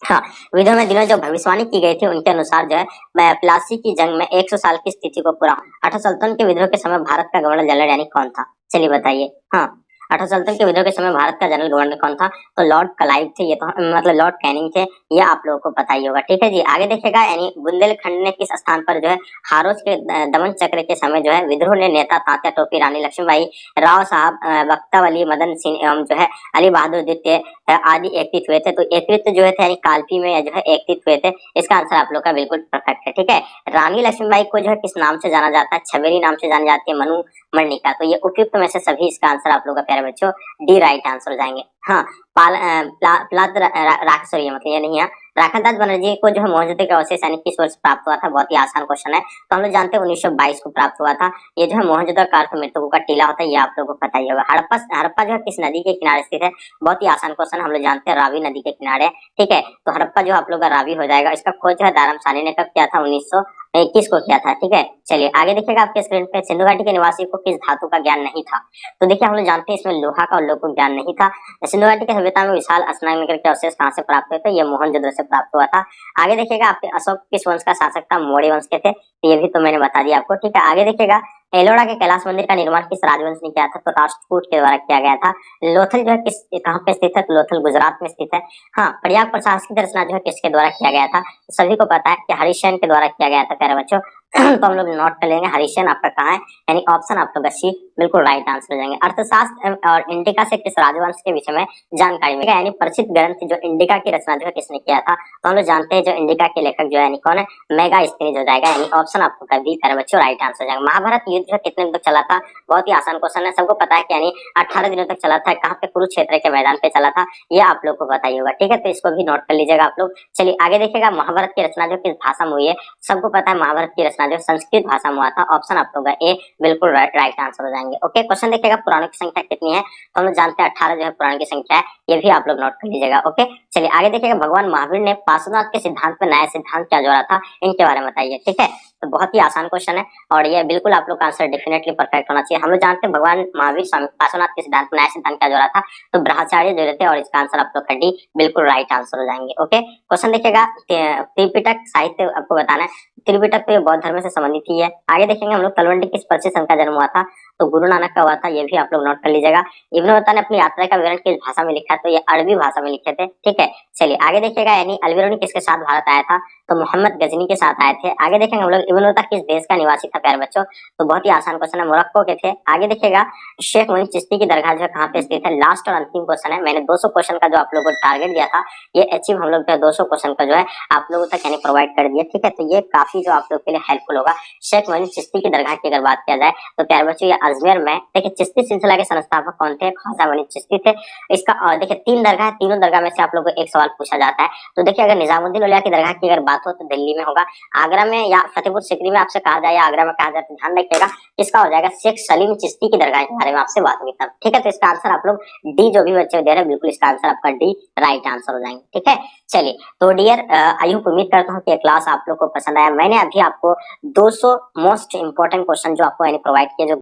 हाँ, विद्रोह में दिनों जो भविष्यवाणी की गई थी उनके अनुसार जो है प्लासी की जंग में 100 साल की स्थिति को पूरा। 18 सुल्तान के विद्रोह के समय भारत का गवर्नर जनरल यानी कौन था, चलिए बताइए। हाँ, 18 सुल्तान के विद्रोह के समय भारत का जनरल गवर्नर कौन था, तो लॉर्ड क्लाइव थे, ये तो मतलब लॉर्ड कैनिंग थे, ये आप लोगों को पता ही होगा। ठीक है जी, आगे देखिएगा यानी बुंदेलखंड ने किस स्थान पर जो है हारोज के दमन चक्र के समय जो है विद्रोह ने नेता तात्या टोपी, रानी लक्ष्मीबाई, राव साहब, बख्तावली, मदन सिंह एवं जो है अली बहादुर द्वितीय आदि एकत्रित हुए थे। तो एकत्रित जो है थे यानी कालपी में जो है एकत्रित हुए थे, इसका आंसर आप लोग का बिल्कुल परफेक्ट है। ठीक है, रानी लक्ष्मीबाई को जो है किस नाम से जाना जाता है, छबेली नाम से जानी जाती है, मनु मर्णिका, तो ये उपयुक्त में से सभी, इसका आंसर आप लोग का प्यारे बच्चों डी राइट आंसर हो जाएंगे। हाँ, सॉरी मतलब ये नहीं है, राखादास बनर्जी को जो है मोहनजोदड़ो का अवशेष यानी किस वर्ष प्राप्त हुआ था, बहुत ही आसान क्वेश्चन है, तो हम लोग जानते हैं 1922 को प्राप्त हुआ था। ये जो है मोहनजोदड़ो का अर्थ मृतकों का टीला होता है, ये आप लोगों को पता ही होगा। हड़प्पा जो है किस नदी के किनारे स्थित है, बहुत ही आसान क्वेश्चन, हम लोग जानते हैं रावी नदी के किनारे। ठीक है, तो हड़प्पा जो आप लोग का रावी हो जाएगा। इसका खोज जो है दाराम सानी ने कब किया था, 1921 को किया था। ठीक है, चलिए आगे देखिएगा आपके स्क्रीन पे सिंधु घाटी के निवासियों को किस धातु का ज्ञान नहीं था, तो देखिए हम लोग जानते हैं इसमें लोहा का और लोह को ज्ञान नहीं था। सिंधु घाटी की सभ्यता में विशाल स्नान नगर के अवशेष कहाँ से प्राप्त हुए थे, ये मोहनजोदड़ो से प्राप्त हुआ था। आगे देखिएगा आपके अशोक किस वंश का शासक था, मौर्य वंश के थे, ये भी तो मैंने बता दिया आपको। ठीक है, आगे देखिएगा एलोरा के कैलाश मंदिर का निर्माण किस राजवंश ने किया था? तो राष्ट्रकूट के द्वारा किया गया था। लोथल जो है किस कहाँ पे स्थित है? तो लोथल गुजरात में स्थित है। हाँ, प्रयाग प्रशासनिक रचना जो है किसके द्वारा किया गया था? तो सभी को पता है कि हरिसेन के द्वारा किया गया था प्यारे बच्चों। तो हम लोग नोट कर लेंगे, हरिसेन आपका कहाँ है, यानी ऑप्शन आप लोग सी बिल्कुल राइट आंसर हो जाएंगे। अर्थशास्त्र और इंडिका से किस राजवंश के विषय में जानकारी मिलेगा, यानी प्रसिद्ध ग्रंथ जो इंडिका की रचना जो है किसने किया था? तो हम लोग जानते हैं जो इंडिका के लेखक जो है कौन है, मेगास्थनीज हो जाएगा, यानी ऑप्शन आपको कर दी प्यारे बच्चों राइट आंसर हो जाएगा। महाभारत युद्ध जो कितने दिन तक चला था? बहुत ही आसान क्वेश्चन है, सबको पता है कि यानी 18 दिनों तक चला था। कहाँ पे? कुरुक्षेत्र के मैदान पे चला था, ये आप लोग को पता ही होगा, ठीक है, तो इसको भी नोट कर लीजिएगा आप लोग। चलिए आगे देखिएगा, महाभारत की रचना जो किस भाषा में हुई है? सबको पता है महाभारत की रचना जो संस्कृत भाषा में हुआ था, ऑप्शन आप लोग ए बिल्कुल राइट आंसर हो जाएंगे। ओके, क्वेश्चन देखिएगा, पुराणों की संख्या कितनी है? तो हम लोग जानते हैं 18 जो है पुराण की संख्या है, ये भी आप लोग नोट कर लीजिएगा। ओके, चलिए आगे देखिएगा, भगवान महावीर ने पार्श्वनाथ के सिद्धांत में नया सिद्धांत क्या जोड़ा था? इनके बारे में बताइए, ठीक है, तो बहुत ही आसान क्वेश्चन है और ये बिल्कुल आप लोग का आंसर डेफिनेटली परफेक्ट होना चाहिए। हम लोग जानते हैं भगवान महावीर पार्श्वनाथ के सिद्धांत में नया सिद्धांत क्या जोड़ा था? तो ब्रह्मचार्य जोड़े थे, और इसका आंसर आप लोग का डी बिल्कुल राइट आंसर हो जाएंगे। ओके, क्वेश्चन देखिएगा, त्रिपिटक साहित्य आपको बताना है। त्रिपिटक तो ये बौद्ध धर्म से संबंधित ही है। आगे देखेंगे हम लोग, तलवंडी किस प्रसिद्ध संत का जन्म हुआ था? तो गुरु नानक का हुआ था, ये भी आप लोग नोट कर लीजिएगा। इब्न बत्ता ने अपनी यात्रा का विवरण किस भाषा में लिखा? तो ये अरबी भाषा में लिखे थे, ठीक है। चलिए आगे देखिएगा, यानी अलबेरुनी किसके साथ भारत आया था? तो मोहम्मद गजनी के साथ आए थे। आगे देखेंगे हम लोग, इब्न बत्ता किस देश का निवासी था प्यारे बच्चों? तो बहुत ही आसान क्वेश्चन है, मोरक्को के थे। आगे देखिएगा, शेख मोइन चिश्ती की दरगाह जो है कहाँ पे स्थित है? लास्ट और अंतिम क्वेश्चन है, मैंने 200 क्वेश्चन का जो आप लोगों को टारगेट दिया था, ये अचीव हम लोग 200 क्वेश्चन का जो है आप लोगों तक यानी प्रोवाइड कर दिया, ठीक है, तो ये काफी जो आप लोग के लिए हेल्पफुल होगा। शेख मोइन चिश्ती की दरगाह की अगर बात किया जाए तो प्यारे बच्चों ये अजमेर में, देखिए चिश्ती सिलसिला के संस्थापक कौन थे? ख्वाजा मोइन चिश्ती थे। इसका देखिए 3 दरगाह है, तीनों दरगाह में से आप लोगों को एक सवाल पूछा जाता है। तो देखिए अगर निजामुद्दीन औलिया की दरगाह की अगर बात हो तो दिल्ली में होगा, आगरा में या फतेहपुर सीकरी में आपसे कहा जाए या आगरा में कहा जाए तो ध्यान रखिएगा इसका हो जाएगा शेख सलीम चिश्ती की दरगाह के बारे में आपसे बात होगी तब, ठीक है, तो इसका आंसर आप लोग डी, जो भी बच्चे दे रहे हैं बिल्कुल इसका आंसर आपका डी राइट आंसर हो जाएंगे, ठीक है। चलिए तो डियर आई होप, उम्मीद करता हूँ कि क्लास आप लोग को पसंद आया। मैंने अभी आपको 200 मोस्ट इंपोर्टेंट क्वेश्चन जो आपको प्रोवाइड किए, जो